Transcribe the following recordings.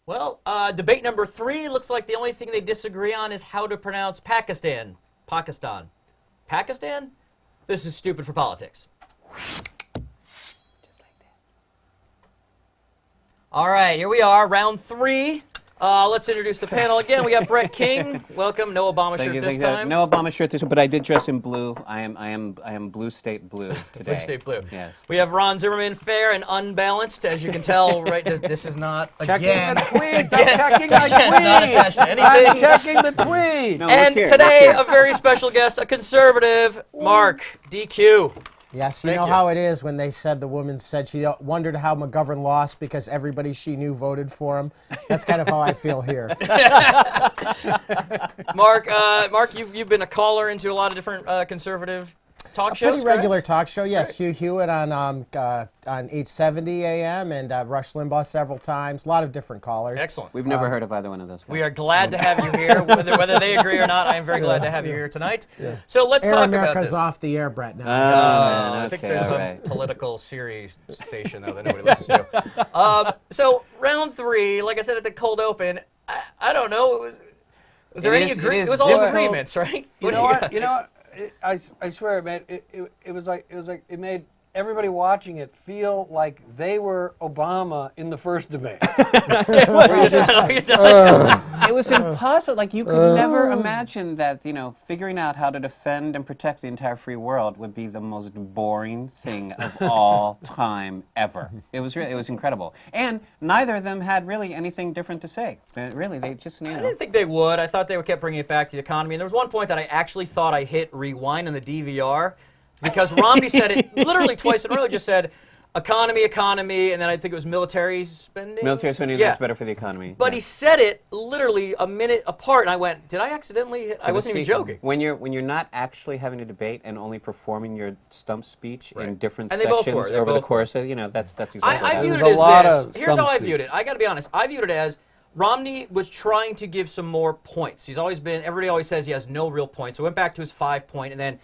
Well, debate number 3 looks like the only thing they disagree on is how to pronounce Pakistan. Pakistan. Pakistan? This is stupid for politics. All right, here we are, round 3. Let's introduce the panel again. We got Brett King. Welcome. No Obama shirt this time. No Obama shirt this time, but I did dress in blue. I am blue state blue today. Blue state blue. Yes. We have Ron Zimmerman, fair and unbalanced, as you can tell. Right, this is not again. Checking the tweets. I'm checking my tweets. Not attached to anything. I'm checking the tweets. No, And look here, today, look here. a very special guest, a conservative, Mark DeCew. Yes, you Thank know you. how it is when they said the woman said she wondered how McGovern lost because everybody she knew voted for him. That's kind of how I feel here. Mark, you've been a caller into a lot of different conservative talk shows. Pretty regular correct? talk show, yes. Hugh Hewitt on 870 AM and Rush Limbaugh several times. A lot of different callers. Excellent. We've never heard of either one of those guys. We are glad to have you here, whether they agree or not. I am very glad to have you here tonight. Yeah. So let's Air talk America's about this. off the air, Brett, now. I think okay, there's all a right. political Siri station though that nobody listens to. So round 3, like I said at the cold open, I don't know. Was there It any is- agreement? it is It was all difficult. agreements, right? You know what? You know what? I swear, it made it was like it made everybody watching it feel like they were Obama in the first debate. It was impossible. Like, you could never imagine that, figuring out how to defend and protect the entire free world would be the most boring thing of all time ever. It was incredible. And neither of them had really anything different to say. Really, they just, I didn't think they would. I thought they kept bringing it back to the economy. And there was one point that I actually thought I hit rewind on the DVR because Romney said it literally twice in a row. Just said economy, and then I think it was military spending. Military spending, Yeah. that's better for the economy. But Yeah. he said it literally a minute apart, and I went, "Did I accidentally hit?" I But wasn't even see, joking. When you're not actually having a debate and only performing your stump speech in Right. different And they both sections were. They over the both course of, that's exactly I that. viewed it There's a lot as of this. Here's how I stump viewed it. I got to be honest. I viewed it as Romney was trying to give some more points. He's always been, everybody always says he has no real points. So I went back to his 5-point and then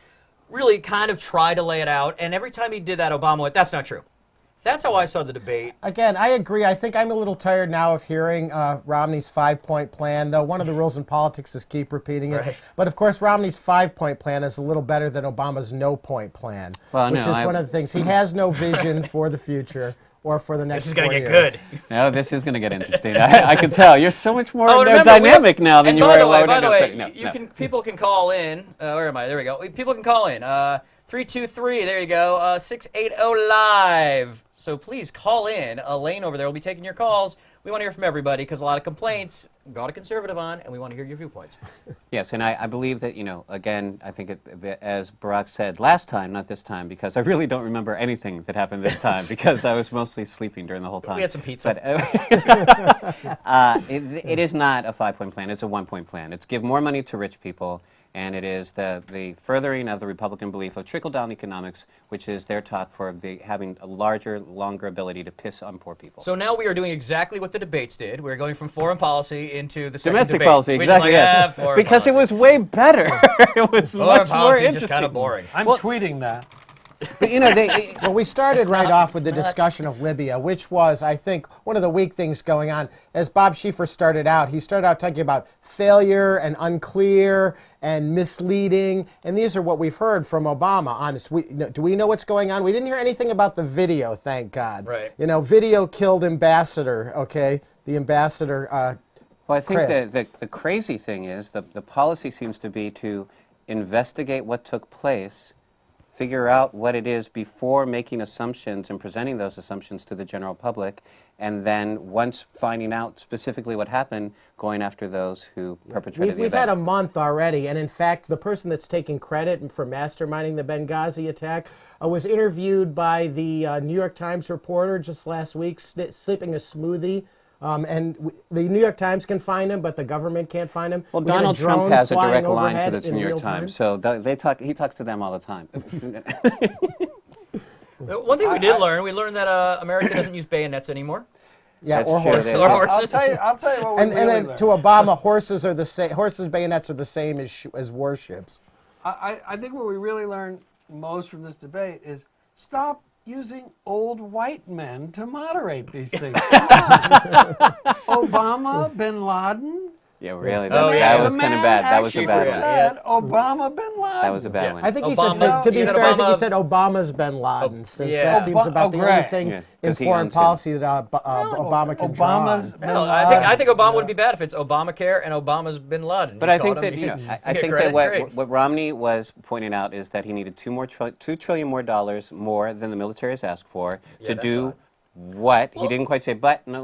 really kind of tried to lay it out. And every time he did that, Obama went, "That's not true." That's how I saw the debate. Again, I agree. I think I'm a little tired now of hearing Romney's 5-point plan, though one of the rules in politics is keep repeating it. Right. But of course, Romney's 5-point plan is a little better than Obama's no-point plan, Well, which no, is one of the things. He has no vision for the future or for the next This is going 4 to get years. good. No, this is going to get interesting. I can tell. You're so much more remember, dynamic now than and you by were. the way, no, by the way, no, no. people can call in. Where am I? There we go. People can call in. 323. There you go. 680 live. So please call in. Elaine over there will be taking your calls. We want to hear from everybody because a lot of complaints. Got a conservative on, and we want to hear your viewpoints. Yes, and I believe that, again, I think as Barack said last time, not this time, because I really don't remember anything that happened this time because I was mostly sleeping during the whole time. We had some pizza. But it is not a 5-point plan. It's a 1-point plan. It's give more money to rich people, and it is the furthering of the Republican belief of trickle-down economics, which is their talk for having a larger, longer ability to piss on poor people. So now we are doing exactly what the debates did. We're going from foreign policy into the second Domestic debate. policy, We just exactly. like, Yes. foreign Because policy. it was way better. It was Foreign much more policy is interesting. just kind of boring. I'm tweeting that. But Well, we started right off with the discussion of Libya, which was, I think, one of the weak things going on. As Bob Schieffer started out, he started out talking about failure and unclear and misleading, and these are what we've heard from Obama. Honest, do we know what's going on? We didn't hear anything about the video, thank God. Right. Video killed ambassador, okay? The ambassador, Well, I think Chris. the crazy thing is the policy seems to be to investigate what took place, figure out what it is before making assumptions and presenting those assumptions to the general public, and then once finding out specifically what happened, going after those who perpetrated the We've had event. a month already, and in fact, the person that's taking credit for masterminding the Benghazi attack was interviewed by the New York Times reporter just last week, sipping a smoothie. The New York Times can find him, but the government can't find him. Well, We had Donald drone Trump has a flying direct line overhead to the in New York real time. Times, so he talks to them all the time. One thing we did learn, we learned that America doesn't use bayonets anymore. Yeah, That's or true, horses. they- Or I'll horses. tell you what we And really then learned. to Obama, horses are the same. Horses' bayonets are the same as warships. I think what we really learned most from this debate is stop using old white men to moderate these things. Come on. Obama, Bin Laden. Yeah, really. Oh, That, yeah. that was kind of bad. That was a bad one. Said Obama, Bin Laden. That was a bad one. I think he Obama's- said, to be he said fair, I think he Obama- said Obama's Bin Laden, since yeah. that seems about the only great. thing Yeah, in 'cause he foreign owns him. policy that Obama can draw Obama's on. Bin Hell, Laden. I think Obama would be bad if it's Obamacare and Obama's Bin Laden. But You I think caught that him, I get think credit, that great. what Romney was pointing out is that he needed $2 trillion more than the military has asked for to that's do odd. what he didn't quite say. But let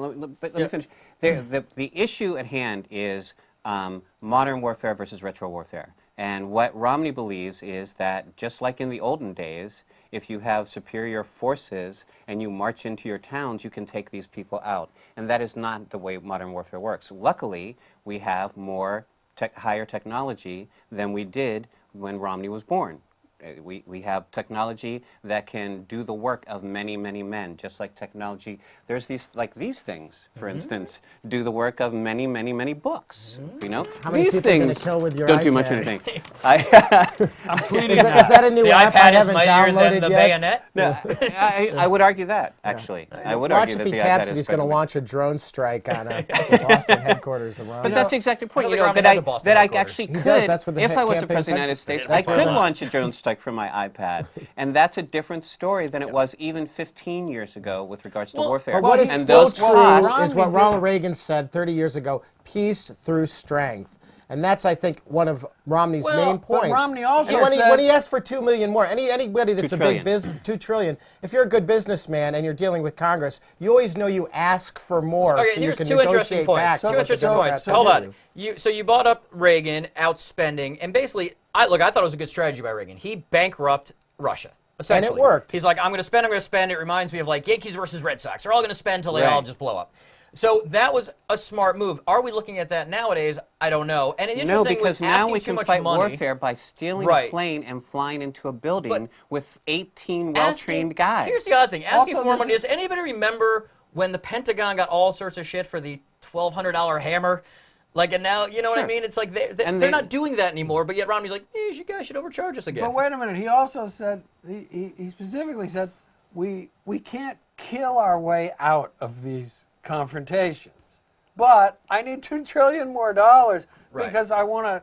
Yeah. me finish. The issue at hand is modern warfare versus retro warfare. And what Romney believes is that just like in the olden days, if you have superior forces and you march into your towns, you can take these people out. And that is not the way modern warfare works. Luckily, we have more higher technology than we did when Romney was born. We have technology that can do the work of many, many men, just like technology. There's these, like these things, for instance, do the work of many, many, many books. You know, How many these people are gonna things kill with your don't do much iPad? anything. I'm tweeting Is that a new The app I iPad is haven't mightier than downloaded the yet? bayonet. No, I would argue that, actually. I would Watch argue if that he the taps iPad it, is he's going to better. launch a drone strike on a Boston headquarters of Romney. But that's exactly the point. I You don't know, think that Romney has I a Boston that I headquarters. actually He could, does, that's what the if I was the campaign's president of the United States, I That's could why not. launch a drone strike from my iPad, and that's a different story than it was even 15 years ago with regards to warfare. But what is and still those true costs, is what Ronald Reagan said 30 years ago, peace through strength. And that's, I think, one of Romney's main but points. Romney also and when said- he asked for $2 million more, anybody that's $2 a trillion. big business, $2 trillion, if you're a good businessman and you're dealing with Congress, you always know you ask for more Okay, so you here's can two interesting negotiate points. back. Two what the interesting Democrats points. Hold will on. do. So you bought up Reagan outspending, and basically, I thought it was a good strategy by Reagan. He bankrupted Russia. Essentially. worked. He's like, I'm going to spend, I'm going to spend. It reminds me of like Yankees versus Red Sox. They're all going to spend till they all Right. just blow up. So that was a smart move. Are we looking at that nowadays? I don't know. And it's no, interesting because with now asking we too can much fight money. warfare by stealing Right. a plane and flying into a building But with 18 well-trained guys. Here's the odd thing. Asking Also, for more this money. Does anybody remember when the Pentagon got all sorts of shit for the $1,200 hammer? Like, and now, you know what I Sure. mean? It's like And they're they- not doing that anymore, but yet Romney's like, you guys should overcharge us again. But wait a minute. He also said, he specifically said, we can't kill our way out of these confrontations. But I need $2 trillion more dollars Right. because I want to,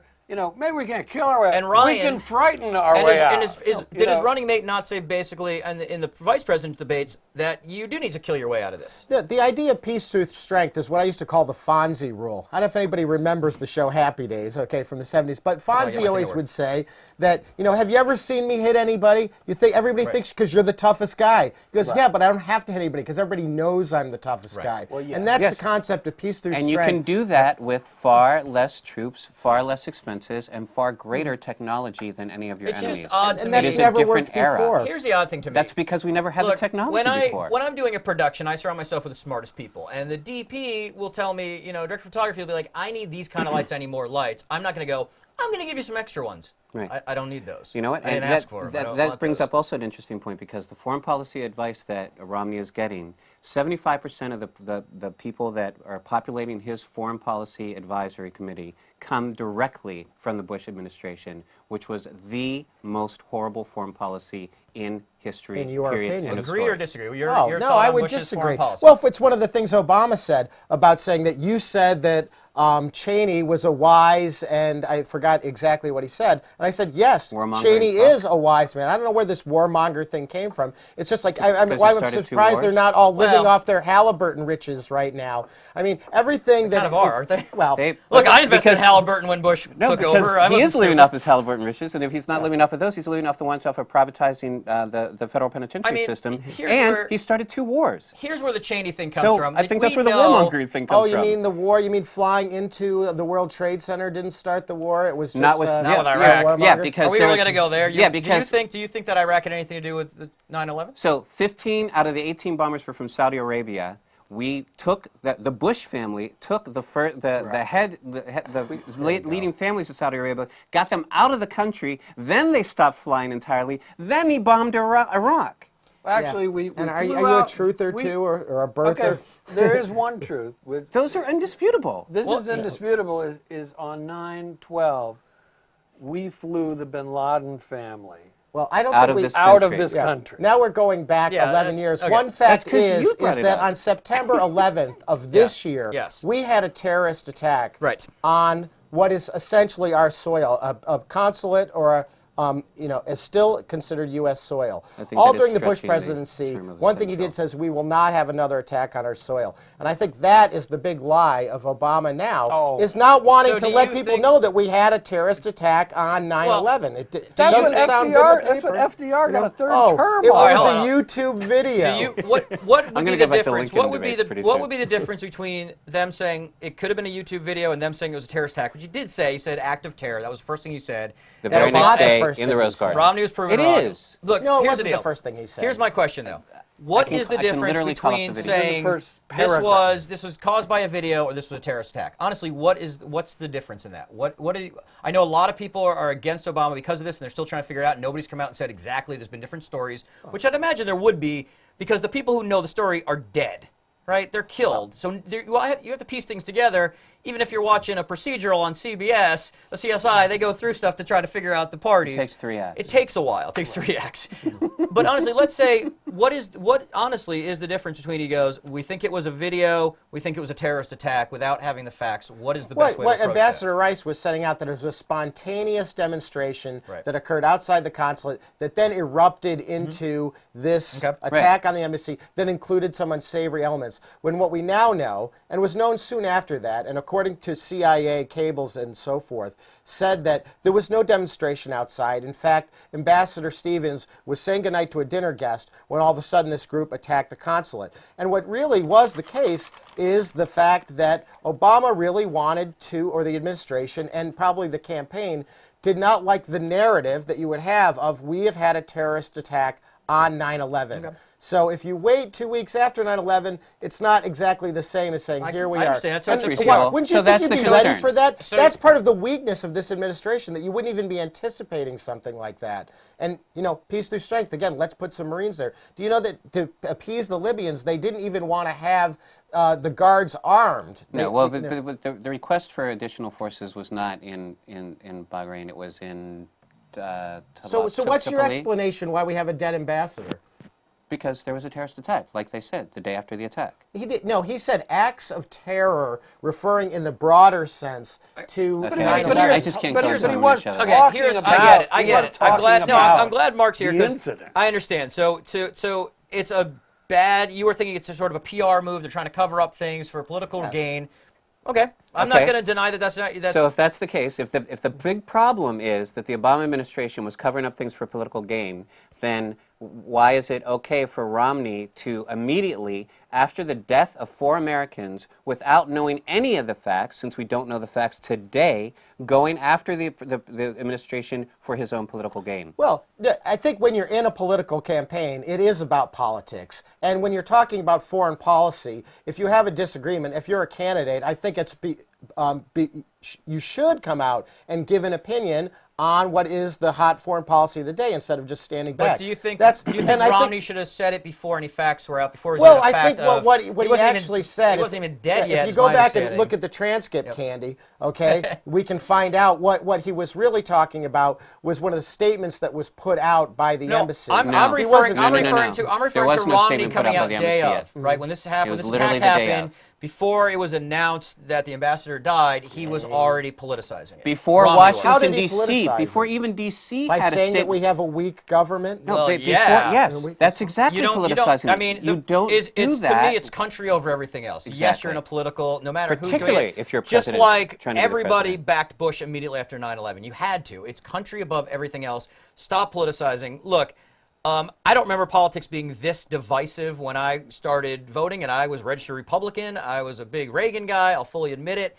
maybe we can't kill our way out. And Ryan- we can frighten our And way his, out. and You did his know? running mate not say basically in the vice president debates that you do need to kill your way out of this? The idea of peace through strength is what I used to call the Fonzie rule. I don't know if anybody remembers the show Happy Days, okay, from the 70s. But I get Fonzie my always finger would say that, have you ever seen me hit anybody? You think everybody thinks because you're the toughest guy. He goes, yeah, but I don't have to hit anybody because everybody knows I'm the toughest guy. Well, yeah. And that's Yes. the concept of peace through And strength. you can do that with far less troops, far less expenses, and far greater technology than any of your It's enemies. just odd to and me. It that's is a never different worked era. before. Here's the odd thing to me. That's because we never had Look, the technology when before. when I'm doing a production, I surround myself with the smartest people, and the DP will tell me, director of photography will be like, I need these kind of lights, I need more lights. I'm not going to go, I'm going to give you some extra ones. Right. I don't need those. You know what? I didn't And ask for them. I don't that want brings those. up also an interesting point because the foreign policy advice that Romney is getting, 75% of the people that are populating his foreign policy advisory committee come directly from the Bush administration, which was the most horrible foreign policy in history. In your period, opinion. end of Agree story. or disagree? Your Oh, your no, thought I on would Bush's disagree. foreign policy. Well, it's one of the things Obama said about saying that you said that Cheney was a wise, and I forgot exactly what he said. And I said, yes, Warmonger Cheney and fuck. is a wise man. I don't know where this warmonger thing came from. It's just like, I'm Because he started two surprised they're wars? not all living Well- off their Halliburton riches right now. I mean, everything that kind of are, is- aren't they? Well, They- Look, I invested in because- Halliburton when Bush No, took because over. I he wasn't is living stupid. off his Halliburton riches, and if he's not living off of those, he's living off the ones off of privatizing the federal penitentiary I mean, system. here's And where- he started 2 wars. Here's where the Cheney thing comes So from. I think that's We where the know- warmongering thing comes oh, you from. mean the war? You mean flying into the World Trade Center didn't start the war? It was just Not with, Not yeah, with yeah, Iraq. yeah, warmongers? because Are we there really was- going to go there? Yeah, because do you think that Iraq had anything to do with the 9/11? so 15 out of the 18 bombers were from Saudi Arabia. We took the Bush family took the leading families of Saudi Arabia, got them out of the country. Then they stopped flying entirely. Then he bombed Iraq. Actually, Yeah. we And are flew you a out- truther we- too, or a birther? Okay, there is one truth. Those are indisputable. This is indisputable. Is on 9/12, we flew the Bin Laden family Well, I don't out think of we this out of country. this country. Now we're going back Yeah, 11 years. okay. One fact 'cause is you brought it that up. on September 11th of this year, Yes. we had a terrorist attack Right. on what is essentially our soil, a consulate or a is still considered U.S. soil. I think All that is during the Bush stretching the presidency, term of one thing he did says we will not have another attack on our soil. And I think that is the big lie of Obama now, Oh. is not wanting So to do let you people think- know that we had a terrorist attack on 9/11. It That's doesn't what sound good FDR. in the That's what paper. FDR got a third Oh, term it on. right, was hold a on. YouTube video. Do you what would I'm be gonna the go back to difference? Lincoln What would be debates the pretty what soon. would be the difference between them saying it could have been a YouTube video and them saying it was a terrorist attack? Which you did say. You said act of terror. That was the first thing you said. The That very was next not the day first in the thing Rose he said. Garden. Romney was proven It wrong. is. Look, No, it here's wasn't the the deal. first thing he said. Here's my question though. What I can- is the I can difference literally call up between the video. It's in the saying first this paragraph. was caused by a video or this was a terrorist attack? Honestly, what's the difference in that? I know a lot of people are against Obama because of this, and they're still trying to figure it out. Nobody's come out and said exactly. There's been different stories, which I'd imagine there would be because the people who know the story are dead, right? They're killed. So you have to piece things together. Even if you're watching a procedural on CBS, a CSI, they go through stuff to try to figure out the parties. It takes 3 acts. It takes a while. It takes 3 acts. But honestly, let's say what honestly is the difference between he goes, we think it was a video, we think it was a terrorist attack without having the facts. What is the best way to approach Ambassador Rice was setting out that it was a spontaneous demonstration Right. that occurred outside the consulate that then erupted into this Okay. attack on the embassy that included some unsavory elements. When what we now know, and was known soon after that, and according to CIA cables and so forth, said that there was no demonstration outside. In fact, Ambassador Stevens was saying goodnight to a dinner guest when all of a sudden this group attacked the consulate. And what really was the case is the fact that Obama really wanted to, or the administration, and probably the campaign, did not like the narrative that you would have of we have had a terrorist attack on 9/11. Okay. So if you wait 2 weeks after 9/11, it's not exactly the same as saying, here we I are. understand. So And it's a reasonable. what, wouldn't you So think that's you'd the be concern. ready for that? So- That's part of the weakness of this administration, that you wouldn't even be anticipating something like that. And, peace through strength. Again, let's put some Marines there. Do you know that to appease the Libyans, they didn't even want to have the guards armed? No, well, but the request for additional forces was not in Bahrain. It was in So what's your Tripoli, explanation why we have a dead ambassador? because there was a terrorist attack, like they said, the day after the attack. He said acts of terror, referring in the broader sense to Okay, 9/11. I just can't go but into he it. was Okay, Okay, talking here's about, I get it. I he get was it. I'm glad. talking No, I'm about glad Mark's here the 'cause incident. I understand. So it's a bad. You were thinking it's a sort of a PR move. They're trying to cover up things for political Yes. gain. Okay, I'm not Okay. going to deny that. That's not. That's, So if that's the case, if the big problem is that the Obama administration was covering up things for political gain, then why is it okay for Romney to immediately, after the death of 4 Americans, without knowing any of the facts, since we don't know the facts today, going after the administration for his own political gain? Well, I think when you're in a political campaign, it is about politics. And when you're talking about foreign policy, if you have a disagreement, if you're a candidate, I think you should come out and give an opinion on what is the hot foreign policy of the day instead of just standing back. But do you think and I Romney think- should have said it before any facts were out? Before it was Well, even a I fact think of, what he wasn't even- actually said. He wasn't even dead yeah, yet. If you is go my back and understanding. look at the transcript, Candy, okay, we can find out what he was really talking about was one of the statements that was put out by the No, embassy. I'm He referring. wasn't- I'm No, no, no, referring no. to. I'm There referring was to no Romney statement put coming out by out the day embassy of, yet. right? When this happened, was this literally attack the day happened. of. Before it was announced that the ambassador died, he was already politicizing it. Before Romney was. How Washington, did he D.C., politicize before it? even D.C. by had a saying that statement. we have a weak government. No, Well, before, yeah. yes, that's exactly You don't. politicizing it. I mean, you don't do it's, that. To me, it's country over everything else. Yes, you're in a political. No matter who's doing Particularly it. if you're just president, like trying to be the everybody president. backed Bush immediately after 9/11. You had to. It's country above everything else. Stop politicizing. Look. I don't remember politics being this divisive when I started voting, and I was registered Republican. I was a big Reagan guy. I'll fully admit it.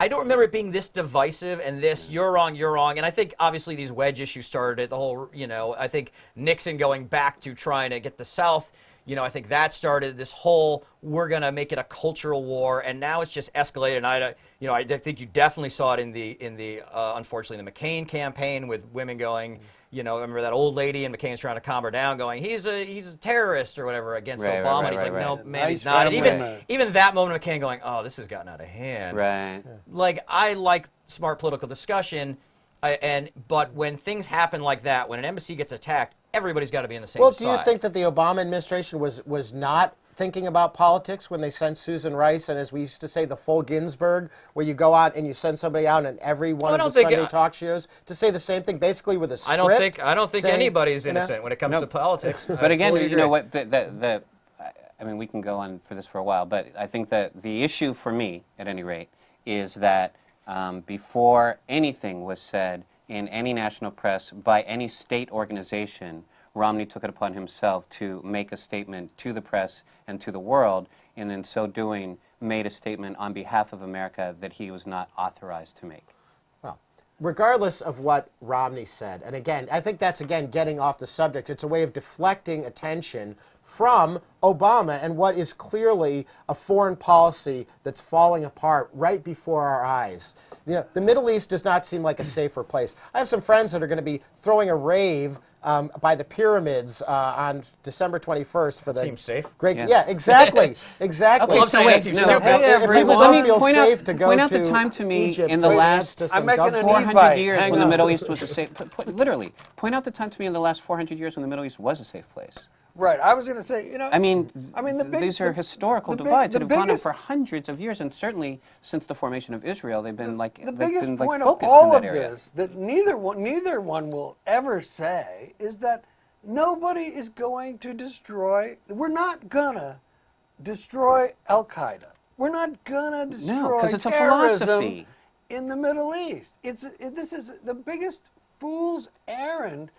I don't remember it being this divisive and this you're wrong. And I think obviously these wedge issues started it. The whole, I think Nixon going back to trying to get the South. I think that started this whole we're going to make it a cultural war, and now it's just escalated. And I think you definitely saw it in the unfortunately the McCain campaign with women going. I remember that old lady, and McCain's trying to calm her down, going, he's a terrorist or whatever against Right, Obama. right, And he's right, like, no, right. man, he's Nice not. And family. even that moment, McCain going, oh, this has gotten out of hand. Right. Like, I like smart political discussion. But when things happen like that, when an embassy gets attacked, everybody's got to be in the same Well, side. do you think that the Obama administration was not thinking about politics when they sent Susan Rice and, as we used to say, the full Ginsburg, where you go out and you send somebody out in every one of the Sunday talk shows to say the same thing, basically with a script? I don't think anybody's innocent when it comes to politics. But again, you know what? I mean, we can go on for this for a while, but I think that the issue for me, at any rate, is that before anything was said in any national press by any state organization, Romney took it upon himself to make a statement to the press and to the world, and in so doing made a statement on behalf of America that he was not authorized to make. Well, regardless of what Romney said, and again, I think that's, again, getting off the subject. It's a way of deflecting attention from Obama and what is clearly a foreign policy that's falling apart right before our eyes. You know, the Middle East does not seem like a safer place. I have some friends that are going to be throwing a rave by the pyramids on December 21st for the Seems safe. great. Yeah, exactly, exactly. Well, I'm saying that's no, stupid. hey, People Let don't me feel point safe to go point out to the time to me Egypt in the right last next to some I'm making Gulf an War. 400 Evite. years Hang when the on. Middle East was a safe. Literally, point out the time to me in the last 400 years when the Middle East was a safe place. Right. I was going to say, you know. I mean, these are historical divides that have gone on for hundreds of years, and certainly since the formation of Israel, they've been the biggest point of focused all in of that area. this that neither one will ever say is that nobody is going to destroy. We're not gonna destroy Al Qaeda. We're not gonna destroy 'cause it's a terrorism philosophy. in the Middle East. This is the biggest fool's errand,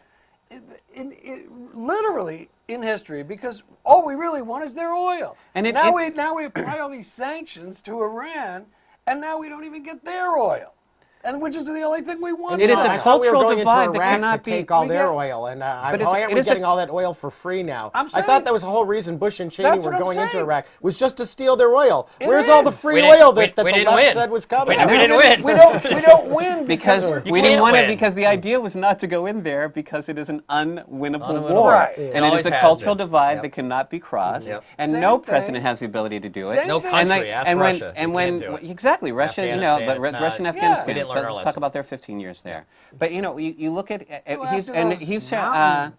literally in history, because all we really want is their oil. And now we apply all these sanctions to Iran, and now we don't even get their oil, and which is the only thing we want. It is now. a I thought we were cultural going divide into that Iraq cannot to be- take all we their got- oil, and But why aren't we it is a- getting all that oil for free now? I'm I saying- thought that was the whole reason Bush and Cheney That's were what I'm going into saying. Iraq, was just to steal their oil. It Where's all the is. free We didn't- oil that we the didn't left win. said was coming? We didn't win. We don't win Because we're- we can't didn't want it win. because the idea was not to go in there because it is an unwinnable Unwinnable. war. Right. It And it always is a has cultural been. divide Yep. that cannot be crossed. Yep. And Same no thing. president has the ability to do it. Same No thing. country. Ask and Russia. and You when can't do it. exactly Russia, Afghanistan, but it's not- Russia and We Afghanistan. didn't learn our Let's lesson. talk about their 15 years there. But you look at after those he's mountain-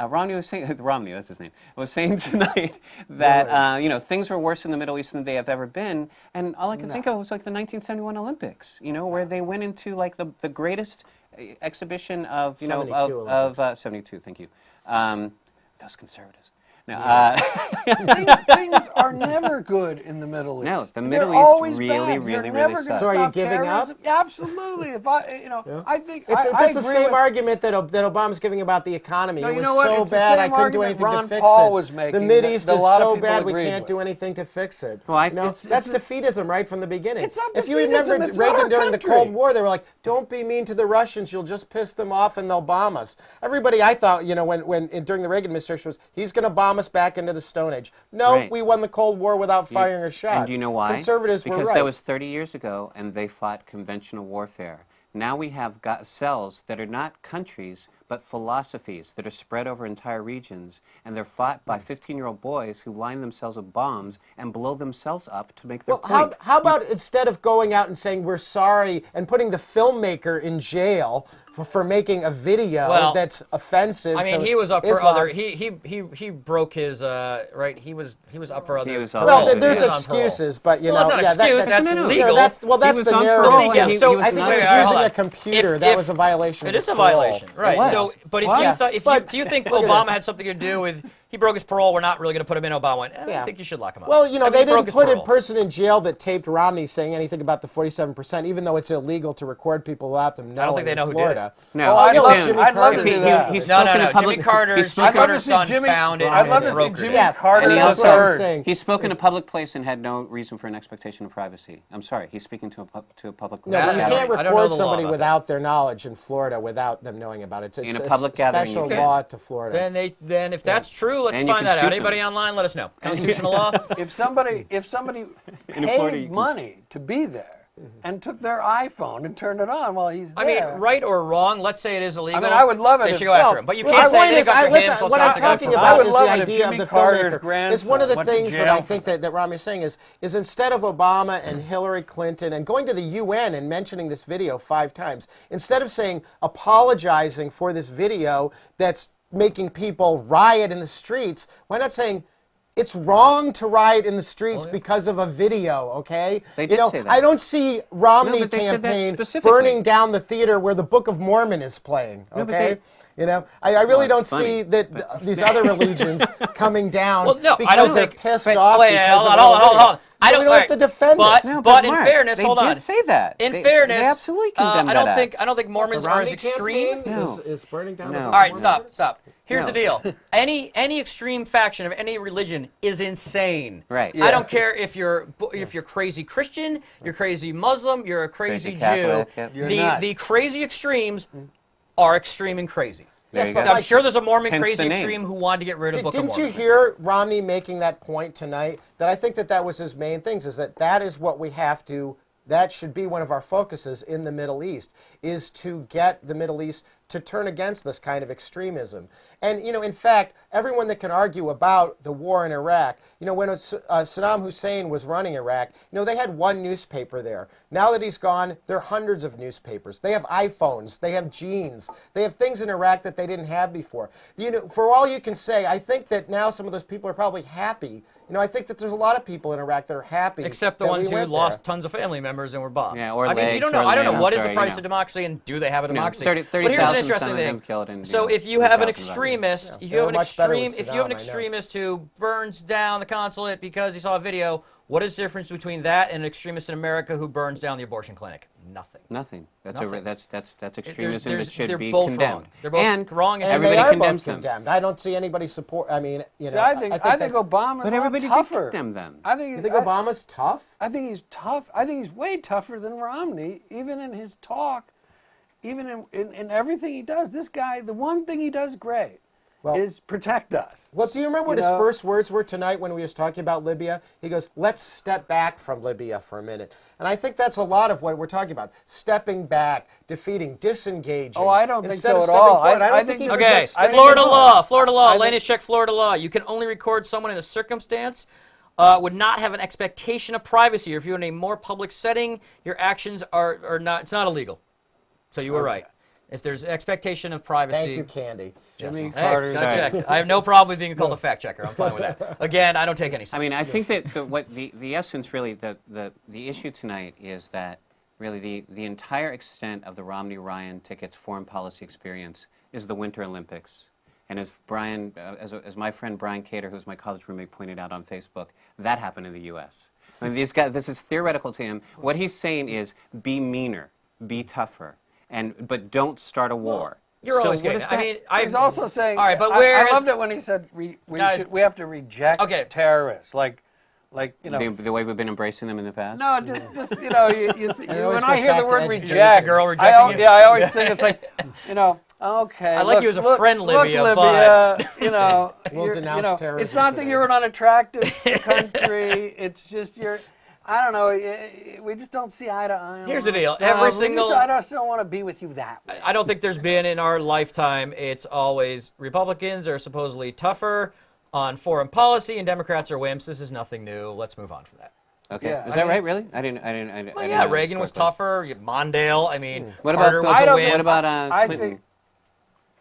Romney was saying Romney, that's his name, was saying tonight that things were worse in the Middle East than they have ever been, and all I can think of was like the 1971 Olympics, where they went into like the greatest exhibition of 72. Thank you, those conservatives. Now, things are never good in the Middle East. No, the They're Middle East always really, bad. really, You're really never sucks. gonna So are you stop giving up? terrorism. Yeah, absolutely. If I think It's I the agree same with, argument that Obama's giving about the economy. No, it you was know what? so It's the bad I same couldn't do argument anything Ron to fix Paul it. was The making Mid that East a is lot of so people bad we agreed can't with. do anything to fix it. Well, That's defeatism right from the beginning. It's not if you defeatism, remember it's not Reagan our during the country. Cold War, they were like, "Don't be mean to the Russians; you'll just piss them off and they'll bomb us." Everybody, I thought, when during the Reagan administration was, he's going to bomb us back into the Stone Age. No, Right. we won the Cold War without firing a shot. And do you know why? Conservatives because were right. that was 30 years ago, and they fought conventional warfare. Now we have got cells that are not countries, but philosophies that are spread over entire regions, and they're fought by 15-year-old boys who line themselves with bombs and blow themselves up to make their Well, point. how about instead of going out and saying we're sorry and putting the filmmaker in jail for making a video Well, that's offensive? I mean, to he was up for Islam. other. He broke his right. He was up for other. He was on Well, parole. there's He was on parole. excuses, but Well, that's not an excuse, that's legal. That's He the was on narrative. parole, Yeah, and he so was I think not- he was Wait, hold using on. a computer. That was a violation. It of is a parole. violation, right? was. So, but if What? you thought, But- do you think look at Obama this. had something to do with he broke his parole? We're not really going to put him in. Obama went, I Yeah. think you should lock him up. Well, I mean, they he broke didn't his put a parole. person in jail that taped Romney saying anything about the 47%, even though it's illegal to record people without them knowing. I don't think they know in who did it. Florida. No, Oh, I'd yeah, love- well, Jimmy I'd love Carter to did do that. that. He's No, spoken in Jimmy public. Carter's he's spoken- I'd love to see son Jimmy- founded I'd and love to see brokered Jimmy it. Yeah, Carter and the that's what I'm third. saying. He spoke in a public place and had no reason for an expectation of privacy. I'm sorry, he's speaking to a public. No, but you I can't don't know record the law somebody about without their knowledge in Florida without them knowing about it. It's In a public a gathering, special you can. law to Florida. Then if that's true, let's And you find can that out. shoot Anybody them. online, let us know. Constitutional law. If somebody In Florida, you paid can- money to be there, and took their iPhone and turned it on while he's there. I mean, right or wrong, let's say it is illegal. I would love it They if- should go after him. But you can't say they got your hands, so what it's I'm not to go talking for I about would is love the it if idea of Jimmy the Carter's filmmaker. It's one of the grandson went to things that I jail think that Romney's saying is instead of Obama and Hillary Clinton and going to the UN and mentioning this video 5 times, instead of saying apologizing for this video that's making people riot in the streets, why not saying it's wrong to riot in the streets because of a video, okay? They did say that. I don't see Romney but they said that campaign specifically. burning down the theater where the Book of Mormon is playing, No, but okay? I really it's don't funny, see that these other religions coming down Well, no, because I don't they're think. pissed Wait, off. wait, because hold of on. the video. I So don't we don't have to defend but, this. No, but in Mark, fairness, they hold did on. say that. In They fairness, absolutely condemned I don't that think act. Mormons The are as Romney extreme. campaign No. is burning down No. the All right, Mormon. stop. Here's No. the deal. Any extreme faction of any religion is insane. Right. I Yeah. don't care if you're crazy Christian, you're crazy Muslim, you're a crazy Jew. Catholic, yep. You're nuts. The crazy extremes are extreme and crazy. There Yes, you but go. I'm sure there's a Mormon Hence crazy the name. extreme who wanted to get rid of Book of Didn't you Mormon. hear Romney making that point tonight? That I think that was his main things, is that is what we have to, that should be one of our focuses in the Middle East, is to get the Middle East to turn against this kind of extremism. And, in fact, everyone that can argue about the war in Iraq, when Saddam Hussein was running Iraq, they had one newspaper there. Now that he's gone, there are hundreds of newspapers. They have iPhones. They have jeans. They have things in Iraq that they didn't have before. For all you can say, I think that now some of those people are probably happy. I think that there's a lot of people in Iraq that are happy. Except the that we ones who went lost there. tons of family members and were bombed. Yeah, or I mean, you legs don't know. or I don't know limbs, what is the or, price of democracy and do they have a democracy? 30,000 but here's an some interesting of them thing. killed in, So if you have an 30,000 extremist, if they you have were an much better with extreme, if you have an Saddam, I know. extremist who burns down the consulate because he saw a video, what is the difference between that and an extremist in America who burns down the abortion clinic? Nothing. Nothing. That's Nothing. That's extremism that should they're be both condemned. wrong. They're both and wrong. And everybody they are condemns both them. condemned. I don't see anybody support. I mean, See, I think that's- Obama's But a lot everybody did tougher. condemn them. You think Obama's tough? I think he's tough. I think he's way tougher than Romney, even in his talk, even in everything he does. This guy, the one thing he does great is protect us. Well, do you remember what his first words were tonight when we was talking about Libya? He goes, "Let's step back from Libya for a minute." And I think that's a lot of what we're talking about: stepping back, defeating, disengaging. Oh, I don't think instead so of at stepping all. forward. I I don't think think he there's was Okay, that straight Florida at all. law. Florida law. think- Latest check Florida law. You can only record someone in a circumstance would not have an expectation of privacy, or if you're in a more public setting, your actions are not. It's not illegal. So you were right. If there's expectation of privacy. Thank you, Candy. Jimmy Hey, Carter's gotta check. I have no problem with being called a fact checker. I'm fine with that. Again, I don't take any. I mean, I think that the essence, really, the issue tonight is that really the entire extent of the Romney-Ryan tickets foreign policy experience is the Winter Olympics. And as Brian, as my friend Brian Cater, who's my college roommate, pointed out on Facebook, that happened in the U.S. I mean, these guys, this is theoretical to him. What he's saying is, be meaner, be tougher, but don't start a war. You're always what good. is I that? mean, He's also saying. All right, but I loved it when he said we Guys- have to reject terrorists, like the way we've been embracing them in the past. No, just it always when goes I hear back the to word education. reject, Is a girl rejecting you? I always think it's like, okay. I like you as a friend, Libya, look, but- Libya, We'll denounce terrorism it's not that today. you're an unattractive country. It's just I don't know. We just don't see eye to eye. Here's the on deal. stuff. Every We single- I just don't want to be with you that way. I don't think there's been in our lifetime. It's always Republicans are supposedly tougher on foreign policy, and Democrats are wimps. This is nothing new. Let's move on from that. Okay, Yeah, is I that mean- right? Really? I didn't. Well, didn't yeah, know Reagan was historically. tougher. You have Mondale. I mean, What Carter about was a don't- wimp. what about I Clinton? think-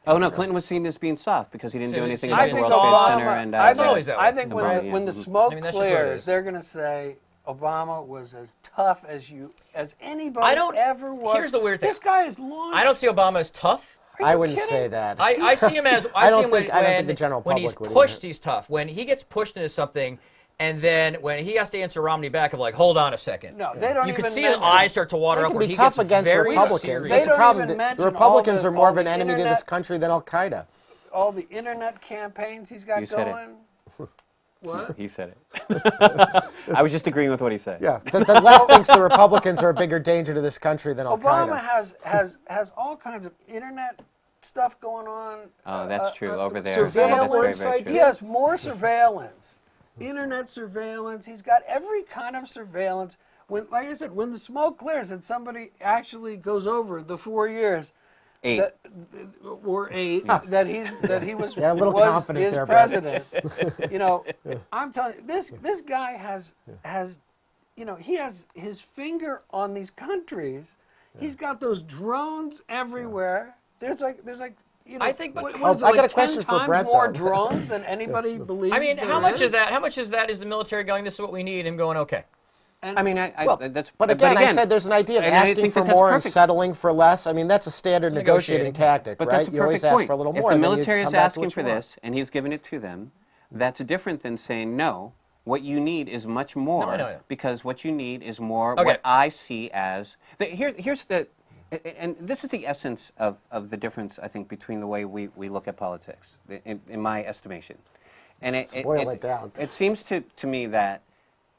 Oh no, Clinton was seen as being soft because he didn't do So- anything so about I the think World Obama- Trade Center and I It's think, always that I way. think Obama, when the yeah. smoke I mean, that's just what it clears, is. they're going to say Obama was as tough as anybody I don't- ever was. here's the weird thing. This guy is launched. I don't see Obama as tough. Are I you wouldn't kidding? say that. I see him as I I don't see him think- I don't think the general when he's public would pushed, either. he's tough. When he gets pushed into something, and then when he has to answer Romney back of like, hold on a second. No, they don't You even can see mention- his eyes start to water They up can when be he tough gets against very Republicans. serious. They That's the don't problem. even The mention Republicans all are more of the an enemy to this internet- country than Al Qaeda. all the internet campaigns he's got You said it. going. What? He said it. I was just agreeing with what he said. Yeah, the left thinks the Republicans are a bigger danger to this country than Al Obama Qaeda. has all kinds of internet stuff going on. Oh, that's true. Over there. That's Surveillance. very, very true. He has more surveillance. Internet surveillance. He's got every kind of surveillance. when, like I said, when the smoke clears and somebody actually goes over the 4 years, 8. that, or 8, that he was Yeah, a little was confident his there, Brad. president. You know, I'm telling you, this guy has he has his finger on these countries. He's got those drones everywhere. There's like I think, but what is it, I got like a question 10 for times Brett, more though. drones than anybody believes. I mean, there how much is? is that? How much is that? Is the military going? This is what we need, and going okay. And I mean, Well, that's. but again, I said there's an idea of and I asking think for that that's more and perfect. settling for less. I mean, that's a standard It's negotiating negotiating. tactic, But right? that's a You always perfect ask point. for a little If more. the and then you military is come back to asking what for you want. this and he's giving it to them, that's different than saying no. What you need is much more. No, I know. Because what you need is more. Okay. What I see as here's the. And this is the essence of the difference, I think, between the way we look at politics, in my estimation. And Boil it down. It seems to me that,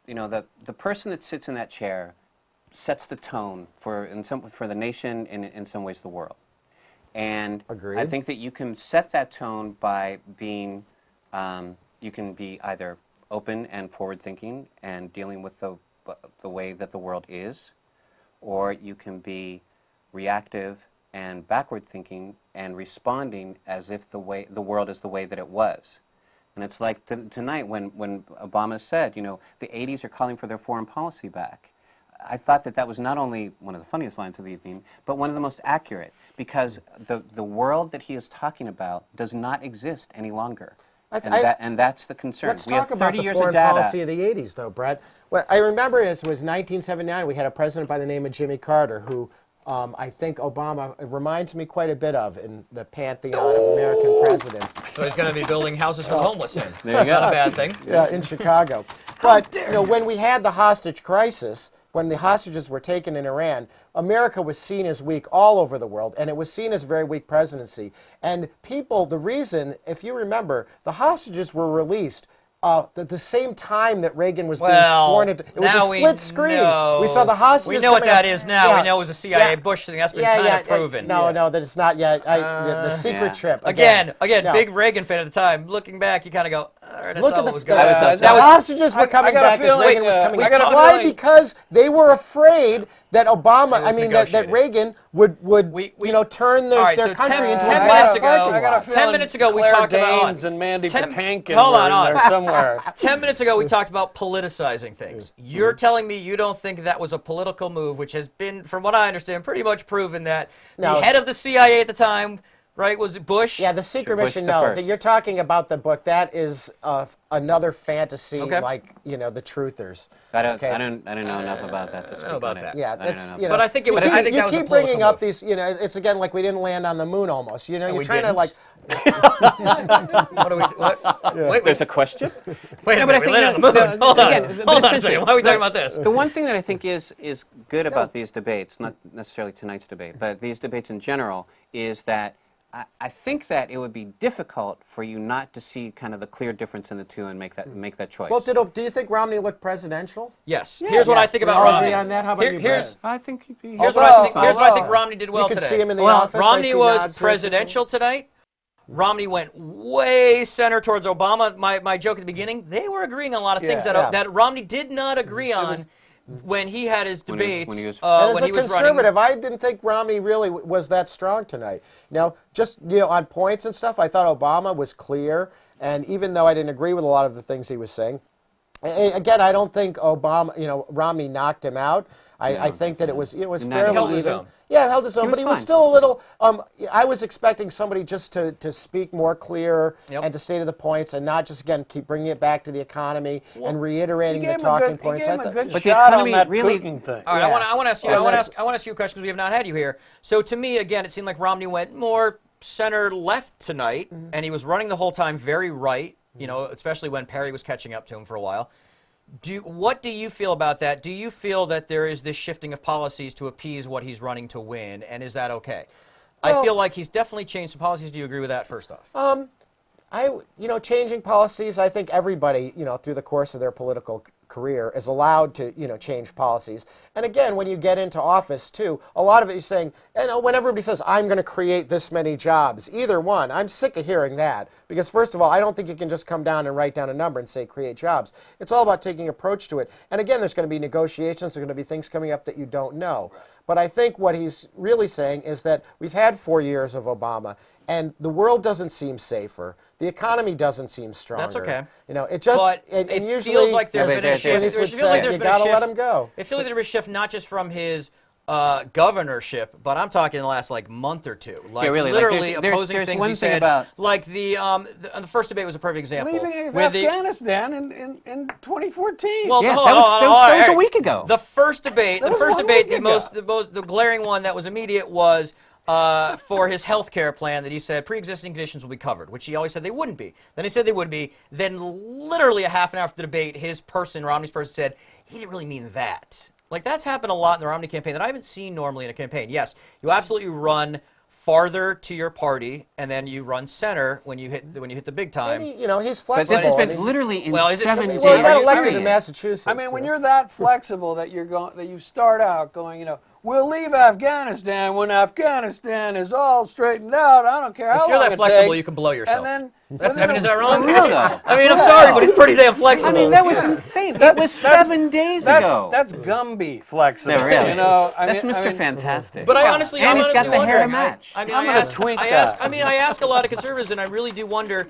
the person that sits in that chair sets the tone for the nation and in some ways the world. And Agreed. I think that you can set that tone by being, you can be either open and forward-thinking and dealing with the way that the world is, or you can be reactive and backward-thinking and responding as if the world is the way that it was. And it's like tonight when Obama said, the 80s are calling for their foreign policy back. I thought that was not only one of the funniest lines of the evening, but one of the most accurate, because the world that he is talking about does not exist any longer. And that's the concern. Let's we talk have about 30 the years foreign of data. policy of the 80s, though, Brett. What I remember is it was 1979. We had a president by the name of Jimmy Carter, who I think Obama reminds me quite a bit of in the pantheon of American presidents. So he's going to be building houses for the homeless soon. There you That's go. not a bad thing. Yeah, in Chicago. But when we had the hostage crisis, when the hostages were taken in Iran, America was seen as weak all over the world, and it was seen as a very weak presidency. And the reason, if you remember, the hostages were released at the same time that Reagan was being sworn into. It was a split screen. Know. We saw the hostages. We know what coming that up. is now. Yeah. We know it was a CIA Yeah. Bush thing. That's been Yeah, kind yeah, of proven. No, that it's not yet. The secret Yeah. trip. Again, No. big Reagan fan at the time. Looking back, you kind of go, all right, I Look saw at what was the, going I was on. upset. the hostages were coming got a back as feeling, Reagan was coming I back. got a Why? feeling- Because they were afraid that Obama, was that negotiating. Reagan would turn All right, their so country 10 into a 10 black minutes ago- parking I got a lot. 10 feeling minutes ago, we Claire talked about- Danes and Mandy 10 Patinkin hold were on, in there somewhere. 10 minutes ago, we talked about politicizing things. You're telling me you don't think that was a political move, which has been, from what I understand, pretty much proven that No. the head of the CIA at the time, right, was it Bush? Yeah, the secret Bush mission. the No, first. you're talking about the book. That is another fantasy, Okay. like the Truthers. I don't Okay. know enough about that to I don't speak know about on it. that. Yeah, I don't that's know. But I think it was- You I think that was a keep bringing political up move. these. It's again like we didn't land on the moon almost. You're we trying to didn't. like. What are we? What? Wait, There's a question? wait a No, but I minute. We think landed on the moon. Hold on. again, but Hold on a essentially, second. Why are we talking about this? The one thing that I think is good about these debates, not necessarily tonight's debate, but these debates in general, is that I think that it would be difficult for you not to see kind of the clear difference in the two and make that choice. Well, do you think Romney looked presidential? Yes. Here's what I Yes, think we about all Romney. agree on that. How about you, Here's Brett? I think here's what I think. Here's what I think Romney did well You could today. see him in the Well, office. I Romney see was nods. presidential tonight. Romney went way center towards Obama. My joke at the beginning, they were agreeing on a lot of things Yeah. that Romney did not agree on when he had his When he was- debates. when he was- And when as he a was conservative, running. I didn't think Romney really was that strong tonight. Now, just on points and stuff, I thought Obama was clear, and even though I didn't agree with a lot of the things he was saying, again, I don't think Romney knocked him out. I think that it was Not fairly held his even. own. Yeah, it held his own, was but he was fine. still a little. I was expecting somebody just to speak more clear Yep. and to stay to the points, and not just again keep bringing it back to the economy and reiterating He the gave him talking a good, points. he I gave him a thought- good But the shot on economy that really- Putin thing. All right, Yeah. I want to ask you. Well, I want that's- to ask you a question because we have not had you here. So to me, again, it seemed like Romney went more center left tonight, and he was running the whole time very right. Especially when Perry was catching up to him for a while. What do you feel about that? Do you feel that there is this shifting of policies to appease what he's running to win, and is that okay? I Well- feel like he's definitely changed some policies. Do you agree with that? First off, changing policies. I think everybody, through the course of their political career is allowed to, change policies. And again, when you get into office too, a lot of it is saying, when everybody says, I'm going to create this many jobs, either one, I'm sick of hearing that. Because first of all, I don't think you can just come down and write down a number and say create jobs. It's all about taking approach to it. And again, there's going to be negotiations, there's going to be things coming up that you don't know. But I think what he's really saying is that we've had 4 years of Obama, and the world doesn't seem safer. The economy doesn't seem stronger. That's okay. It just But and it usually feels like there's been a shift. Clint It Eastwood feels like said, there's you been a gotta shift. let him go. It feels like there's been a shift not just from his governorship, but I'm talking the last month or two. Like really, literally there's opposing things one he thing said. about Like the first debate was a perfect example. Leaving with the- Afghanistan in 2014. Well, Yeah, hold that on, was- hold that on, was- all that was a right. week ago. The first debate, That was 1 week ago. the glaring one that was immediate was for his health care plan that he said pre-existing conditions will be covered, which he always said they wouldn't be. Then he said they would be. Then literally a half an hour after the debate, Romney's person said, he didn't really mean that. Like, that's happened a lot in the Romney campaign that I haven't seen normally in a campaign. Yes, you absolutely run farther to your party, and then you run center when you hit the big time. Maybe, he's But flexible. this has and been he's- literally in Well, is it- 7 well, days. Well, he got Are you- elected are in you- Massachusetts. I mean, when you're that flexible that you start out going, we'll leave Afghanistan when Afghanistan is all straightened out. I don't care how If you're long that it flexible, takes. you can blow yourself. And then, Is that wrong? Unreal, though. I mean, I'm sorry, but he's pretty damn flexible. I mean, that was insane. It was 7 days ago. That's Gumby flexible. No, really. That's Mr. Fantastic. But I honestly, And I'm he's honestly got the hair to wondering. match. I mean, I'm I gonna ask, tweak I ask, that. I mean, I ask a lot of conservatives, and I really do wonder: